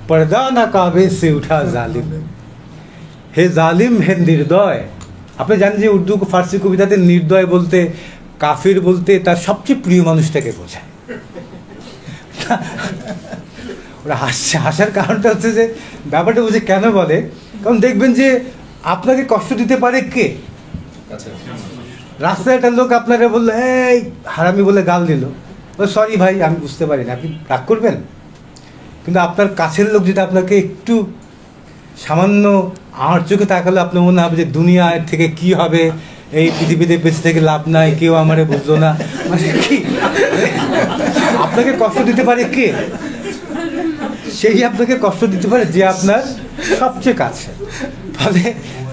Speaker 1: पर्दा न काबे से उठा जालिम, हे जालिम हे निर्दय। আপনি জানেন যে উর্দু ফার্সি কবিতাতে নির্দয় বলতে, কাফির বলতে তার সবচেয়ে প্রিয় মানুষটাকে বোঝায়। ওরা হাসার কারণটা হচ্ছে যে ব্যাপারটা বুঝে কেন বলে, কারণ দেখবেন যে আপনাকে কষ্ট দিতে পারে কে? রাস্তায় একটা লোক আপনাকে বললো এই হারামি বলে গাল দিল, সরি ভাই আমি বুঝতে পারি না, আপনি রাগ করবেন? কিন্তু আপনার কাছের লোক যদি আপনাকে একটু সামান্য আর চোখে তাকালে আপনার মনে হবে যে দুনিয়ার থেকে কি হবে, এই পৃথিবীতে বেঁচে থেকে লাভ নাই, কেউ আমারে বুঝলো না, মানে কি আপনাকে কষ্ট দিতে পারে কে? সেই আপনাকে কষ্ট দিতে পারে যে আপনার সবচেয়ে কাছে। ফলে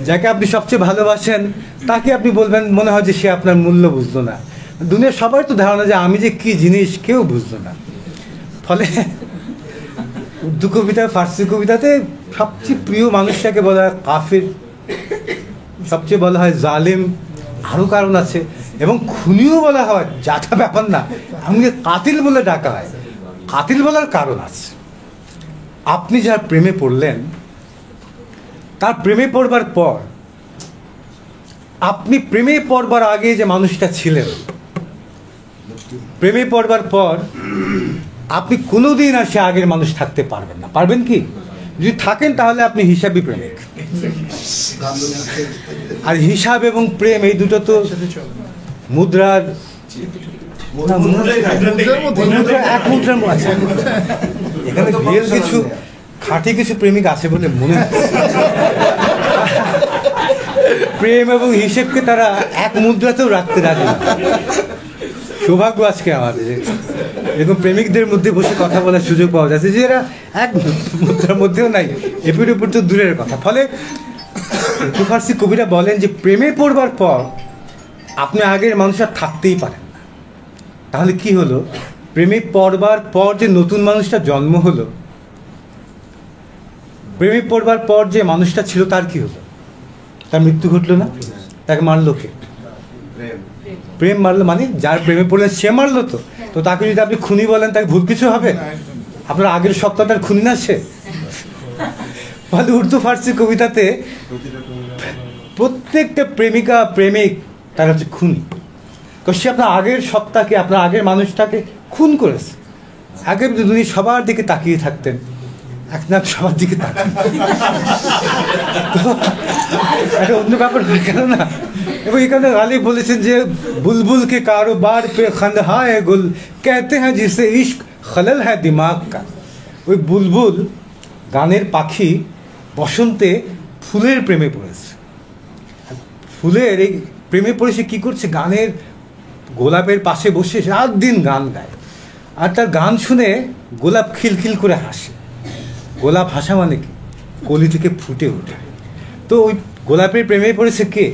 Speaker 1: যাকে আপনি সবচেয়ে ভালোবাসেন তাকে আপনি বলবেন, মনে হয় যে সে আপনার মূল্য বুঝলো না। দুনিয়ার সবার তো ধারণা যে আমি যে কি জিনিস কেউ বুঝলো না। ফলে উর্দু কবিতা ফার্সি কবিতাতে সবচেয়ে প্রিয় মানুষটাকে বলা হয় কাফির, সবচেয়ে বলা হয় জালিম, আরও কারণ আছে, এবং খুনিও বলা হয়, যাটা ব্যাপার না, আমাকে কাতিল বলে ডাকা হয়। কাতিল বলার কারণ আছে। আপনি যার প্রেমে পড়লেন, তার প্রেমে পড়বার পর আপনি প্রেমে পড়বার আগে যে মানুষটা ছিলেন, প্রেমে পড়বার পর আপনি কোনোদিন আর সে আগের মানুষ থাকতে পারবেন না। পারবেন কি? যদি থাকেন তাহলে আপনি হিসাবই প্রেমিক। আর হিসাব এবং প্রেম এই দুটো তো মুদ্রার এক মুদ্রার আছে। এখানে রিয়েল কিছু খাঁটি কিছু প্রেমিক আছে বলে মনে হচ্ছে। প্রেম এবং হিসেবকে তারা এক মুদ্রাতেও রাখতে রাখে। সৌভাগ্য আজকে আমাদের এরকম প্রেমিকদের মধ্যে বসে কথা বলার সুযোগ পাওয়া যাচ্ছে, যে এরা এক মুদ্রার মধ্যেও নাই, এপির উপর তো দূরের কথা। ফলে ফার্সি কবিরা বলেন যে প্রেমে পড়বার পর আপনি আগের মানুষ আর থাকতেই পারেন না। তাহলে কি হলো? প্রেমে পড়বার পর যে নতুন মানুষটা জন্ম হলো, প্রেমে পড়বার পর যে মানুষটা ছিল তার কি হলো? তার মৃত্যু ঘটলো না? তাকে মারলো কে? প্রেম মারলো, মানে যার প্রেমে পড়লেন সে মারলো। তো তো তাকে যদি আপনি খুনি বলেন তাকে ভুল কিছু হবে? আপনার আগের সপ্তাহটার খুনি না সে? ফলে উর্দু ফার্সি কবিতাতে প্রত্যেকটা প্রেমিকা প্রেমিক তার হচ্ছে খুনি, কারণ সে আপনার আগের সত্তাকে, আপনার আগের মানুষটাকে খুন করেছে। আগে যদি সবার দিকে তাকিয়ে থাকতেন, এখন সবার দিকে তাকান, একটা অন্য ব্যাপার হয়ে গেল না? এবং এখানে গালিব বলেছেন যে বুলবুলকে কারোবার পে খন্দহায়ে গুল कहते हैं जिसे इश्क खलल है दिमाग का। ওই বুলবুল গানের পাখি বসন্তে ফুলের প্রেমে পড়েছে। ফুলের এই প্রেমে পড়ে সে কী করছে? গানের গোলাপের পাশে বসে রাত দিন গান গায়, আর তার গান শুনে গোলাপ খিলখিল করে হাসে। গোলাপ হাসা মানে কি? কলি থেকে ফুটে ওঠে। তো ওই গোলাপের প্রেমে পড়েছে কে?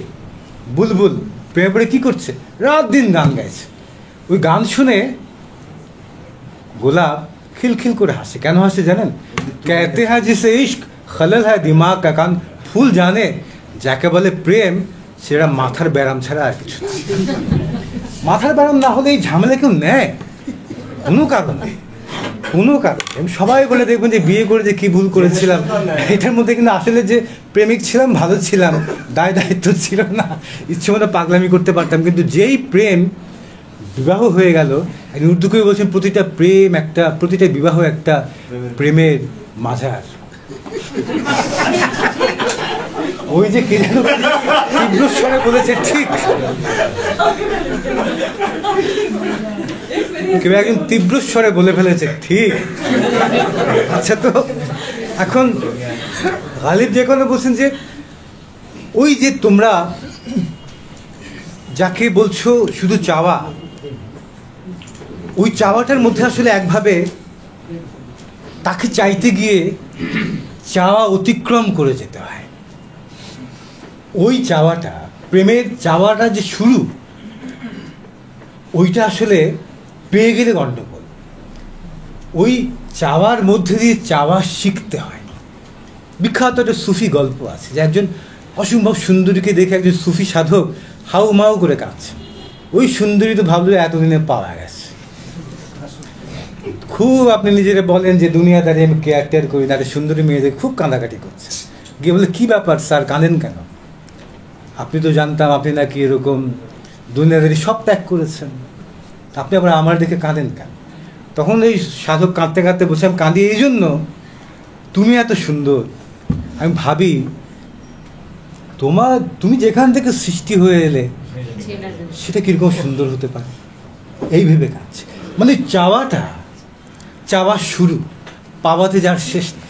Speaker 1: বুলবুল প্রেমে পড়ে কী করছে? রাত দিন গান গাইছে। ওই গান শুনে গোলাপ খিলখিল করে হাসে। কেন হাসে জানেন? कहते हैं जिसे इश्क खलल है दिमाग का कान ফুল জানে যাকে বলে প্রেম সেটা মাথার ব্যারাম ছাড়া আর কিছু না। মাথার ব্যারাম না হলে এই ঝামেলা কেউ নেয়? কোনো কারণ নেই, কোনো কারণ নেই। সবাই বলে দেখবেন যে বিয়ে করে যে কী ভুল করেছিলাম, এটার মধ্যে কিন্তু আসলে যে প্রেমিক ছিলাম, ভালো ছিলাম, দায়িত্ব ছিল না, ইচ্ছে মতো পাগলামি করতে পারতাম। কিন্তু যেই প্রেম বিবাহ হয়ে গেল, উর্দু কবি বলছেন প্রতিটা প্রেম একটা, প্রতিটা বিবাহ একটা প্রেমের মাঝার। ওই যে কে যেন তীব্র স্বরে বলেছে, ঠিক কেউ একজন তীব্র স্বরে বলে ফেলেছে, ঠিক। আচ্ছা, তো এখন গালিব যে কোনো বলছেন যে ওই যে তোমরা যাকে বলছো শুধু চাওয়া, ওই চাওয়াটার মধ্যে আসলে একভাবে তাকে চাইতে গিয়ে চাওয়া অতিক্রম করে যেতে হয়। ওই চাওয়াটা, প্রেমের চাওয়াটা যে শুরু, ওইটা আসলে পেয়ে গেলে গণ্ডগোল। ওই চাওয়ার মধ্যে দিয়ে চাওয়া শিখতে হয়। বিখ্যাত একটা সুফি গল্প আছে যে একজন অসম্ভব সুন্দরীকে দেখে একজন সুফি সাধক হাউ মাউ করে কাঁদছে। ওই সুন্দরী তো ভাবলো এতদিনে পাওয়া গেছে। খুব আপনি নিজেরা বলেন যে দুনিয়াদারি আমি কেয়ার করি না, সুন্দরী মেয়েদের খুব কাঁদাকাটি করছে। গিয়ে বলে, কী ব্যাপার স্যার, কাঁদেন কেন? আপনি তো জানতাম আপনি নাকি এরকম দুনিয়াদারি সব ত্যাগ করেছেন, আপনি আবার আমার দেখে কাঁদেন কেন? তখন এই সাধক কাঁদতে কাঁদতে বলছে, আমি কাঁদি এই জন্য তুমি এত সুন্দর। আমি ভাবি তুমি যেখান থেকে সৃষ্টি হয়ে এলে সেটা কীরকম সুন্দর হতে পারে, এই ভেবে কাঁদছে। মানে চাওয়া শুরু, পাওয়াতে যার শেষ নেই।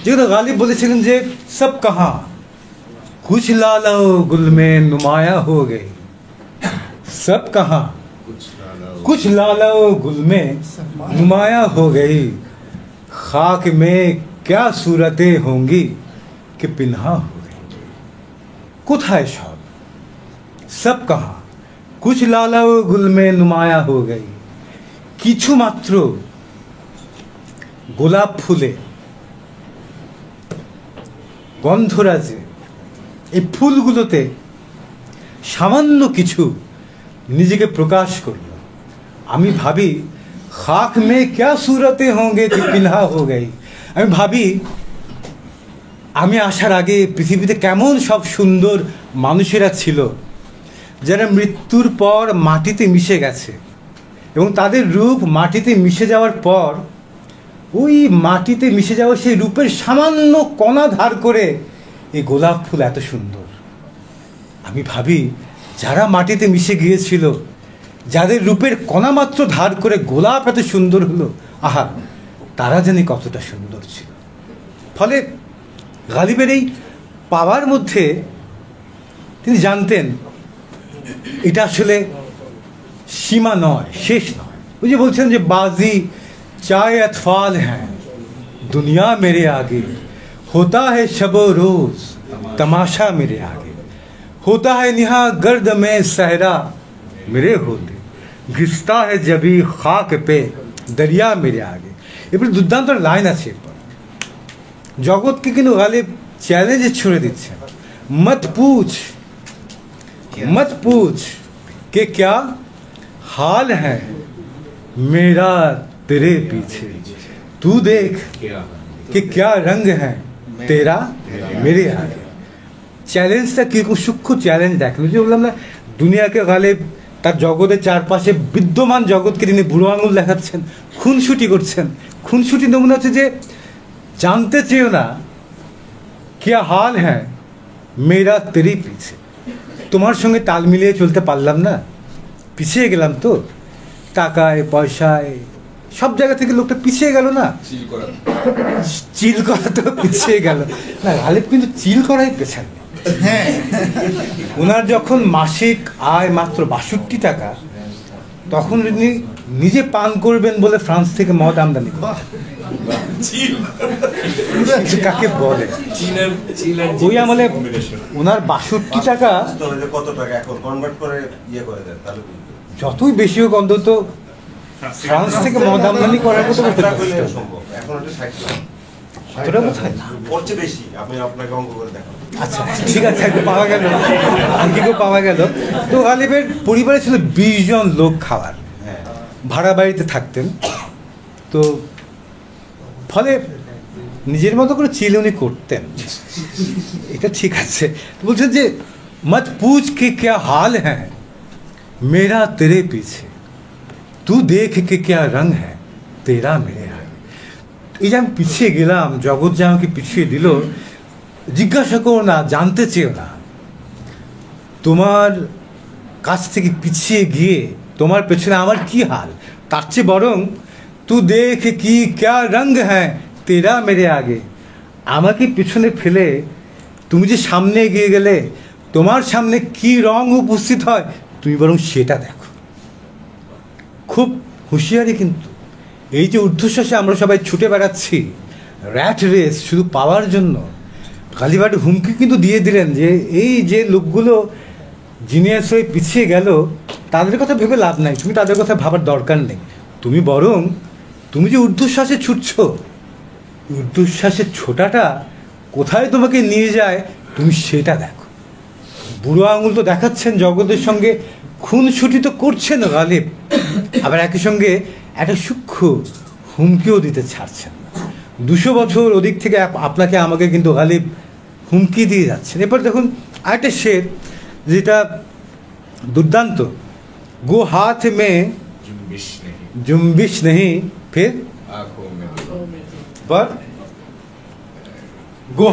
Speaker 1: যেগুলো গালিব বলেছিলেন যে সব কাহা कुछ लालो गुल में नुमाया हो गई, सब कहाँ कुछ लालो गुल में नुमाया हो गई, खाक में क्या सूरतें होंगी कि पिन्हा हो गई। কোথায় সব? सब कहाँ कुछ लालो गुल में नुमाया हो गई, কিছু মাত্র গোলাপ ফুলে গন্ধরাজে, এই ফুলগুলোতে সামান্য কিছু নিজেকে প্রকাশ করল। আমি ভাবি খাক মে ক্যা সুরতে হোঙ্গে কি পিনহা হো গই। আমি ভাবি আমি আসার আগে পৃথিবীতে কেমন সব সুন্দর মানুষেরা ছিল, যারা মৃত্যুর পর মাটিতে মিশে গেছে এবং তাদের রূপ মাটিতে মিশে যাওয়ার পর ওই মাটিতে মিশে যাওয়া সেই রূপের সামান্য কণা ধার করে এই গোলাপ ফুল এত সুন্দর। আমি ভাবি যারা মাটিতে মিশে গিয়েছিল, যাদের রূপের কণা মাত্র ধার করে গোলাপ এত সুন্দর হলো, আহা, তারা জানি কতটা সুন্দর ছিল। ফলে গালিবের এই পাওয়ার মধ্যে তিনি জানতেন এটা আসলে সীমা নয়, শেষ নয়। ওই যে বলছেন যে বাজি চায় अतफाल हैं दुनिया मेरे आगे, होता है शबो रोज तमाशा मेरे आगे, होता है निहा गर्द में सहरा मेरे होते, घिसता है जबी खाक पे दरिया मेरे आगे। এরপরে দুর্দান্ত লাইন আছে। এরপর জগৎকে কিন্তু গালিব চ্যালেঞ্জে ছুড়ে দিচ্ছেন, मत पूछ कि क्या हाल है मेरा तेरे पीछे, तू देख कि क्या रंग है तेरा मेरे आगे। চ্যালেঞ্জটা কীরকম সূক্ষ্ম চ্যালেঞ্জ দেখেন। যে বললাম না, দুনিয়াকে গালিব তার জগতের চারপাশে বিদ্যমান জগৎকে তিনি বুড়ো আঙুল দেখাচ্ছেন, খুনসুটি করছেন। খুনসুটি নমুনা হচ্ছে যে জানতে চেয়েও না क्या हाल है मेरा तेरे पीछे, তোমার সঙ্গে তাল মিলিয়ে চলতে পারলাম না, পিছিয়ে গেলাম তো, টাকায় পয়সায় সব জায়গা থেকে লোকটা পিছিয়ে গেল না, চিল করা তো পিছিয়ে গেল না। গালিব কিন্তু চিল করাই পেছান। ওনার যখন মাসিক আয় মাত্র 62 টাকা, তখন উনি নিজে পান করবেন বলে ফ্রান্স থেকে মদ আমদানি করেন। কাকে বলে ওই আমলে ওনার 62 টাকা,
Speaker 3: কত টাকা এখন কনভার্ট করে ইয়ে করে দেন, তাহলে
Speaker 1: যতই বেশি হোক অন্তত ফ্রান্স থেকে মদ আমদানি করার মতো করতে
Speaker 3: এখন
Speaker 1: পারছে
Speaker 3: এটা 60
Speaker 1: এতটা কোথায়?
Speaker 3: পড়ছে বেশি, আপনি আপনাকে অঙ্ক করে দেখান।
Speaker 1: আচ্ছা ঠিক আছে, একটু পাওয়া গেল, আঙ্কিকেও পাওয়া গেল। তো গালিবের পরিবারে ছিল 20 জন লোক খাওয়ার,
Speaker 3: হ্যাঁ,
Speaker 1: ভাড়া বাড়িতে থাকতেন। তো ফলে নিজের মতো করে চিল উনি করতেন, এটা ঠিক আছে। বলছেন যে মত পুছ কে ক্যা হাল হ্যাঁ মেরা তেরে পিছে, তু দেখ কে ক্যা রঙ হ্যাঁ তেরা মেরে আগে। এই যে আমি পিছিয়ে গেলাম, জগৎ যে আমাকে পিছিয়ে দিল, জিজ্ঞাসা করো না, জানতে চেও না। তোমার কাছ থেকে পিছিয়ে গিয়ে তোমার পেছনে আমার কি হাল, তার চেয়ে বরং তু দেখ কি ক্যা রঙ হ্যাঁ তেরা মেরে আগে, আমাকে পিছনে ফেলে তুমি যে সামনে এগিয়ে গেলে, তোমার সামনে কি রং উপস্থিত হয় তুমি বরং সেটা দেখো। খুব হুঁশিয়ারি কিন্তু। এই যে ঊর্ধ্বশ্বাসে আমরা সবাই ছুটে বেড়াচ্ছি, র্যাট রেস শুধু পাওয়ার জন্য, গালিবাটি হুমকি কিন্তু দিয়ে দিলেন যে এই যে লোকগুলো জিনিয়াস হয়ে পিছিয়ে গেল, তাদের কথা ভেবে লাভ নাই, তুমি তাদের কথা ভাবার দরকার নেই। তুমি বরং তুমি যে ঊর্ধ্বশ্বাসে ছুটছো, ঊর্ধ্বশ্বাসের ছোটাটা কোথায় তোমাকে নিয়ে যায় তুমি সেটা দেখো। বুড়ো আঙুল তো দেখাচ্ছেন জগতের সঙ্গে, খুনসুটি তো করছেন গালিব, আবার একই সঙ্গে একটা সূক্ষ্ম হুমকিও দিতে ছাড়ছেন না। 200 বছর ওদিক থেকে আপনাকে আমাকে কিন্তু গালিব হুমকি দিয়ে যাচ্ছেন। এরপর দেখুন আরেকটা শের যেটা দুর্দান্ত, গো হাত মে जुम्बिश नहीं फिर पर गो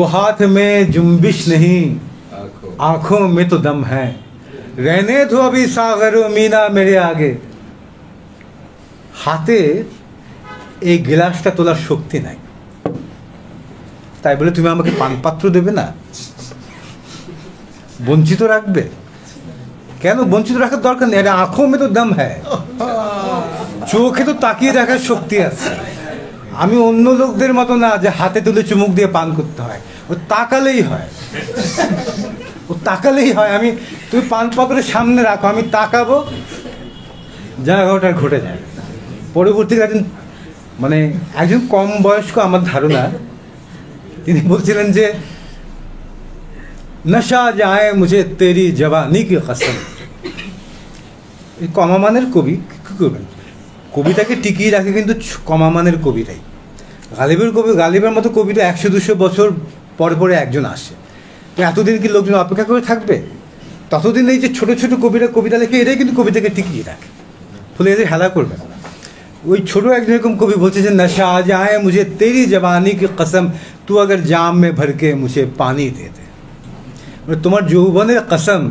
Speaker 1: हाथ में जुम्बिश नहीं आंखों में तो दम है, रहने दो अभी सागर मीना मेरे आगे। হাতে এই গ্লাসটা তোলার শক্তি নাই, তাই বলে তুমি আমাকে পানপাত্র দেবে না, বঞ্চিত রাখবে? কেন বঞ্চিত রাখার দরকার নেই, আঁখো মে তো দম হ্যায়, চোখে তো তাকিয়ে দেখার শক্তি আছে। আমি অন্য লোকদের মতো না যে হাতে তুলে চুমুক দিয়ে পান করতে হয়, ও তাকালেই হয়, ও তাকালেই হয়। আমি তুমি পানপাত্রের সামনে রাখো, আমি তাকাবো, যা ঘটার ঘটে যায়। পরবর্তীতে একজন কম বয়স্ক, আমার ধারণা, তিনি বলছিলেন যে নশা যায় মুঝে তেরি জবানি কি কসম। এই কমামানের কবি কী করবেন, কবিতাকে টিকিয়ে রাখে কিন্তু কমামানের কবিরাই। গালিবের মতো কবিতা 100-200 বছর পরে পরে একজন আসে, তো এতদিন কি লোকজন অপেক্ষা করে থাকবে? ততদিন এই যে ছোট ছোট কবিরা কবিতা লেখে, এরাই কিন্তু কবিতাকে টিকিয়ে রাখে, ফলে এদের হেলা করবে না। ওই ছোট একজন এরকম কবি বলছে যে নশা যায় মুঝে তেরি জবানি কি কসম, তু আগর জাম মে ভরকে মুঝে পানি দে দে। তোমার যৌবনের কসম,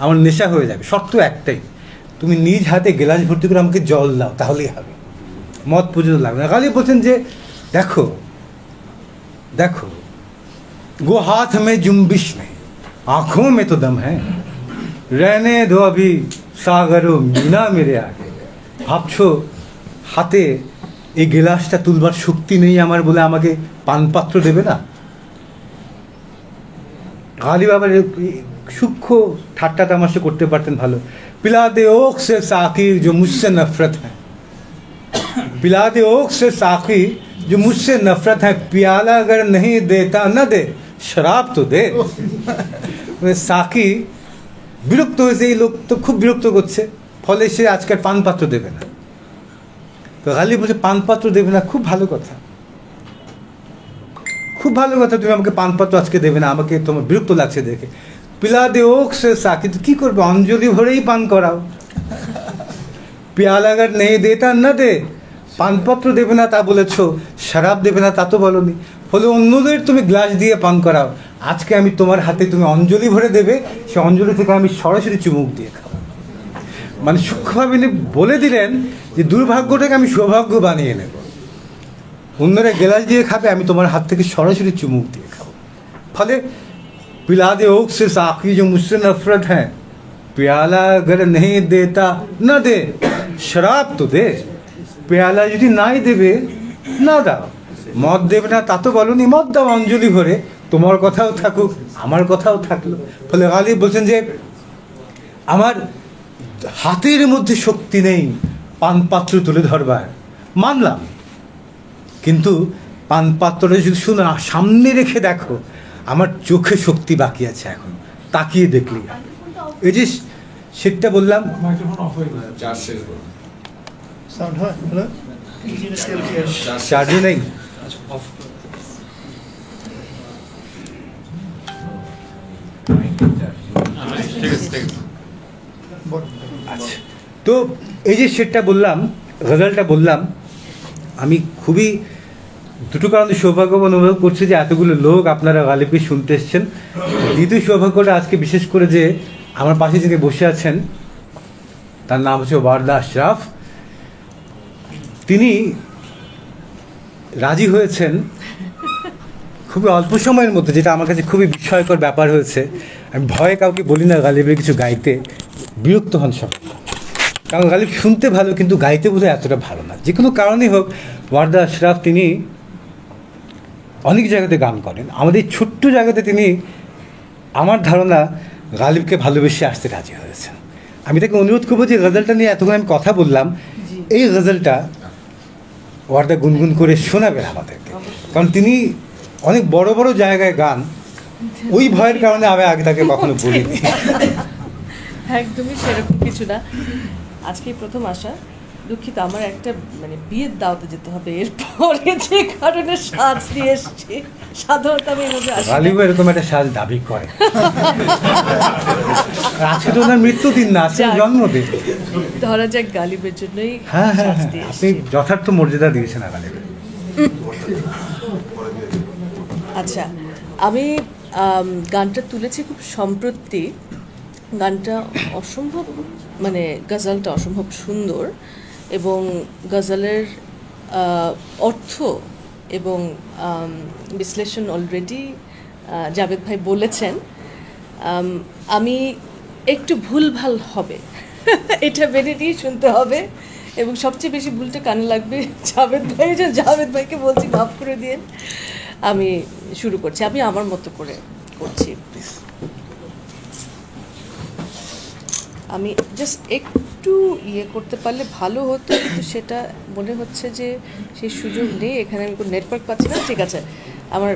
Speaker 1: আমার নেশা হয়ে যাবে, শর্ত একটাই, তুমি নিজ হাতে গ্লাস ভর্তি করে আমাকে জল দাও, তাহলেই হবে, মদ পর্যন্ত লাগবে না। গালিব বলছেন যে দেখো দেখো, গো হাত মে জুম্বিশ নেই आंखों में तो दम है, रहने दो अभी सागरो मीना मेरे आगे। ভাবছো হাতে এই গ্লাসটা তুলবার শক্তি নেই আমার বলে আমাকে পানপাত্র দেবে না? গালিব আবার সূক্ষ্ম ঠাট্টা তামাশা করতে পারতেন ভালো। पिला दे ओख से साकी जो मुझसे नफरत है, पिला दे ओख से साकी जो मुझसे नफरत है, प्याला अगर नहीं देता न दे शराब तो दे। সাকি বিরক্ত হয়েছে, এই লোক তো খুব বিরক্ত করছে, ফলে সে আজকের পানপাত্র দেবে না। তো গালিব বলছে পানপাত্র দেবে না, খুব ভালো কথা, খুব ভালো কথা, তুমি আমাকে পানপাত্র আজকে দেবে না, আমাকে তোমার বিরক্ত লাগছে দেখে। পিলা দে ওক সে সাকি, তো কী করবে, অঞ্জলি ভরেই পান করাও। পেয়ালা আগার নেই দেটা না দে, পানপত্র দেবে না তা বলেছ, শরাব দেবে না তা তো বলনি, ফলে অন্যদের তুমি গ্লাস দিয়ে পান করাও, আজকে আমি তোমার হাতে তুমি অঞ্জলি ভরে দেবে, সে অঞ্জলি থেকে আমি সরাসরি চুমুক দিয়ে খাবো। মানে সূক্ষ্মভাবে বলে দিলেন যে দুর্ভাগ্যটাকে আমি সৌভাগ্য বানিয়ে নেব, অন্যরা গ্লাস দিয়ে খাবে, আমি তোমার হাত থেকে সরাসরি চুমুক দিয়ে খাবো। ফলে पिला दे ओख से साकी जो मुझसे नफरत है, प्याला अगर नहीं देता न दे शराब तो दे। পেয়ালা যদি নাই দেবে না দাও, মদ দেবে না তা তো বলনি, মদ দাও অঞ্জলি ভরে, তোমার কথাও থাকুক আমার কথাও থাকলো। ফলে গালিব বলছেন যে আমার হাতের মধ্যে শক্তি নেই পানপাত্র তুলে ধরবার, মানলাম, কিন্তু পানপাত্রটা যদি শুনো সামনে রেখে দেখো, আমার চোখে শক্তি বাকি আছে এখন, তাকিয়ে দেখলি। এই যে সেটা বললাম,
Speaker 4: সাউন্ড হয় হ্যালো
Speaker 1: চার্জও নেই। আচ্ছা, তো এই যে সেটটা বললাম, গজলটা বললাম, আমি খুবই দুটো কারণে সৌভাগ্য অনুভব করছি যে এতগুলো লোক আপনারা গালিবকে শুনতে এসছেন। দ্বিতীয় সৌভাগ্যটা আজকে বিশেষ করে যে আমার পাশে যিনি বসে আছেন তার নাম হচ্ছে ওয়ারদা আশরাফ। তিনি রাজি হয়েছেন খুবই অল্প সময়ের মধ্যে, যেটা আমার কাছে খুবই বিস্ময়কর ব্যাপার হয়েছে। আমি ভয়ে কাউকে বলি না গালিবের কিছু গাইতে, বিরক্ত হন সব, কারণ গালিব শুনতে ভালো কিন্তু গাইতে বোধহয় এতটা ভালো না। যে কোনো কারণেই হোক, ওয়ারদা আশরাফ তিনি অনেক জায়গাতে গান করেন, আমাদের ছোট্ট জায়গাতে তিনি আমার ধারণা গালিবকে ভালোবেসে আসতে রাজি হয়েছেন। আমি তাকে অনুরোধ করবো যে গজলটা নিয়ে এতক্ষণ আমি কথা বললাম, এই গজলটা ওয়ারদা গুনগুন করে শোনাবেন আমাদেরকে, কারণ তিনি অনেক বড় বড় জায়গায় গান, ওই ভয়ের কারণে আমি আগে তাকে কখনো বলিনি।
Speaker 5: একদমই সেরকম কিছু না, আজকেই প্রথম আসা। দুঃখিত, আমার একটা মানে বিয়ের দাওয়াতে যেতে হবে, এরপরে যে কারণে সাজ দিয়ে এসেছি। সাধারণত আমি এভাবে আসি না।
Speaker 1: গালিব এরকম একটা সাজ দাবি করে। আর আজকে তো ওনার মৃত্যুদিন না, আজকে
Speaker 5: যাক।
Speaker 1: জন্মদিন।
Speaker 5: ধরা যাক গালিবের জন্যই
Speaker 1: হ্যাঁ হ্যাঁ
Speaker 5: সাজ
Speaker 1: হ্যাঁ,
Speaker 5: দিয়ে
Speaker 1: আপনি
Speaker 5: এসেছি।
Speaker 1: যথার্থ মর্যাদা দিয়েছেন গালিবের।
Speaker 5: আচ্ছা, আমি গানটা তুলেছি খুব সম্প্রতি। গানটা অসম্ভব, মানে গজলটা অসম্ভব সুন্দর, এবং গজলের অর্থ এবং বিশ্লেষণ অলরেডি জাভেদ ভাই বলেছেন। আমি একটু ভুলভাল হবে এটা মেনে নিয়ে শুনতে হবে, এবং সবচেয়ে বেশি ভুলটা কানে লাগবে জাভেদ ভাই। জাভেদ ভাইকে বলছি মাফ করে দিন। আমি শুরু করছি, আমি আমার মতো করে করছি। আমি জাস্ট একটু ইয়ে করতে পারলে ভালো হতো, কিন্তু সেটা মনে হচ্ছে যে সেই সুযোগ নেই। এখানে আমি কোনো নেটওয়ার্ক পাচ্ছি না। ঠিক আছে, আমার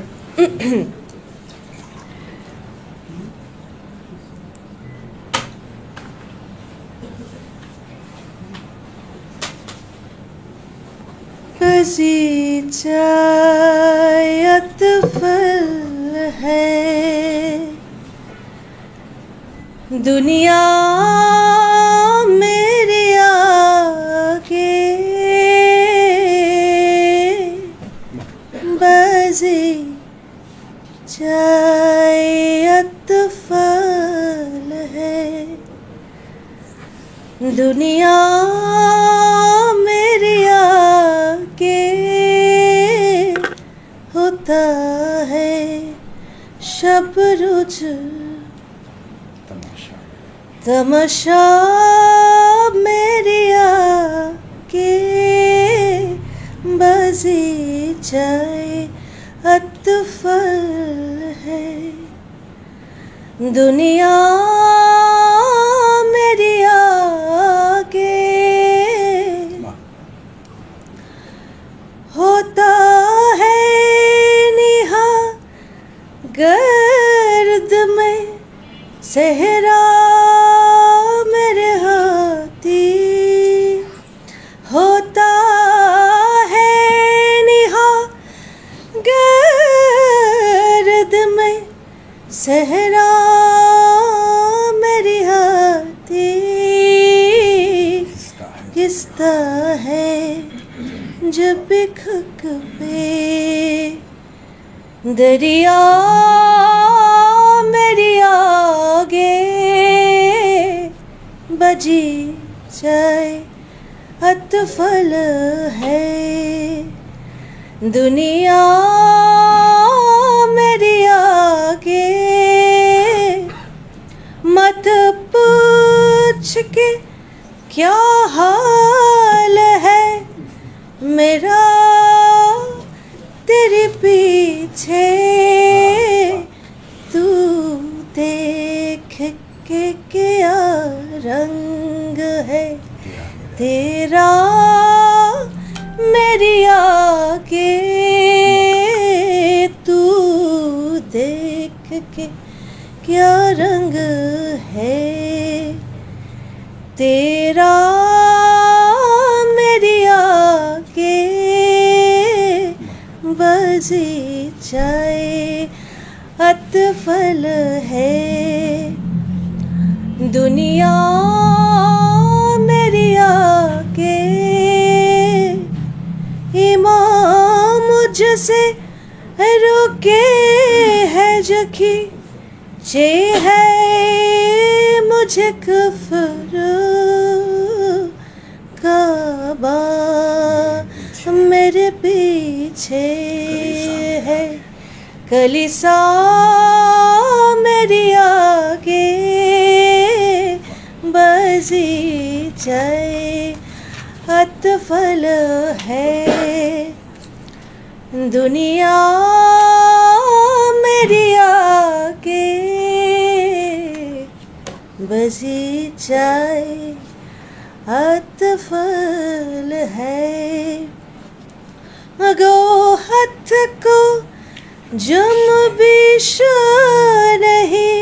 Speaker 5: अतफल है दुनिया मेरे आगे, बजी जाए अतफल है दुनिया मेरे आगे, होता है शब रोज तमाशा मेरे आगे, बजी जाए अतफल है दुनिया मेरे आगे, होता है निहा गर्द में सहरा मेरे हाथी, होता है निहा गर्द में सहरा मेरी हाथी, किस्ता है जब खक पे दरिया मेरी आगे, बजी जाए अतफल है दुनिया मेरी आगे, मत पूछ के क्या हाल है मेरा तेरे पीछे, तू देख के क्या रंग देख के क्या रंग है तेरा मेरी आके बगीचाए अतफल है दुनिया मेरी आके इमाम मुझसे रुके है जखी चे है मुझे कफर काबा मेरे पीछे है कलिसा मेरी आगे बगीचाए अतफल है दुनिया मेरी आगे बगीचाए अतफल है अगो हाथ को जम बिश नहीं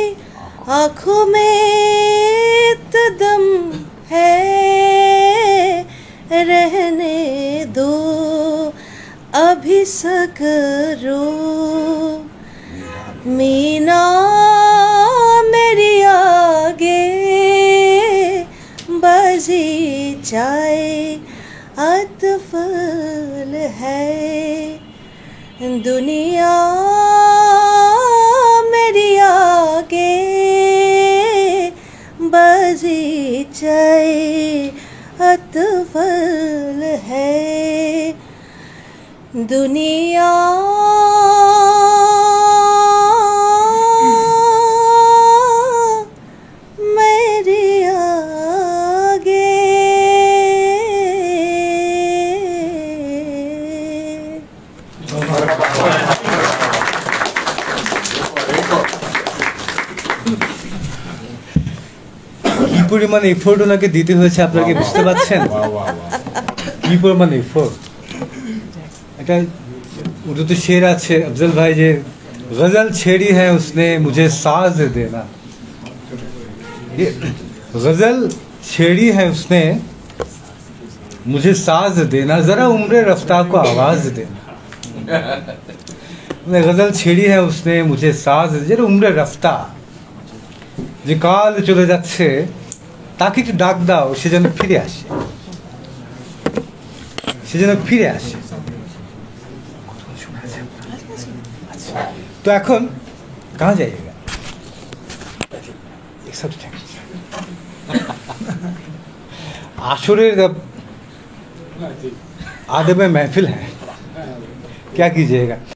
Speaker 5: आँखों में तदम है रहने दो अभी सकरो मीना मेरी आगे बगीचाए अतफल है दुनिया मेरी आगे बगीचाए अतफल है दुनिया मेरी आगे
Speaker 1: কি পরিমাণ এফোর্ট ওনাকে দিতে হয়েছে আপনারা কি বুঝতে পারছেন কি পরিমাণ এফোর্ট এটা उर्दू तो शेर আছে अफजल भाई जे गजल छेड़ी है उसने मुझे साज देना ये गजल छेड़ी है उसने मुझे साज देना जरा उम्र रफ्ता को आवाज देना गजल छेड़ी है उसने मुझे साज जरा उम्र रफ्ता যে কাল চলে যাচ্ছে তাকে একটু ডাক দাও সে যেন ফিরে আসে সে যেন ফিরে আসে तो এখন कहाँ जाइएगा ये सब आशुरेर आदब महफिल है क्या कीजिएगा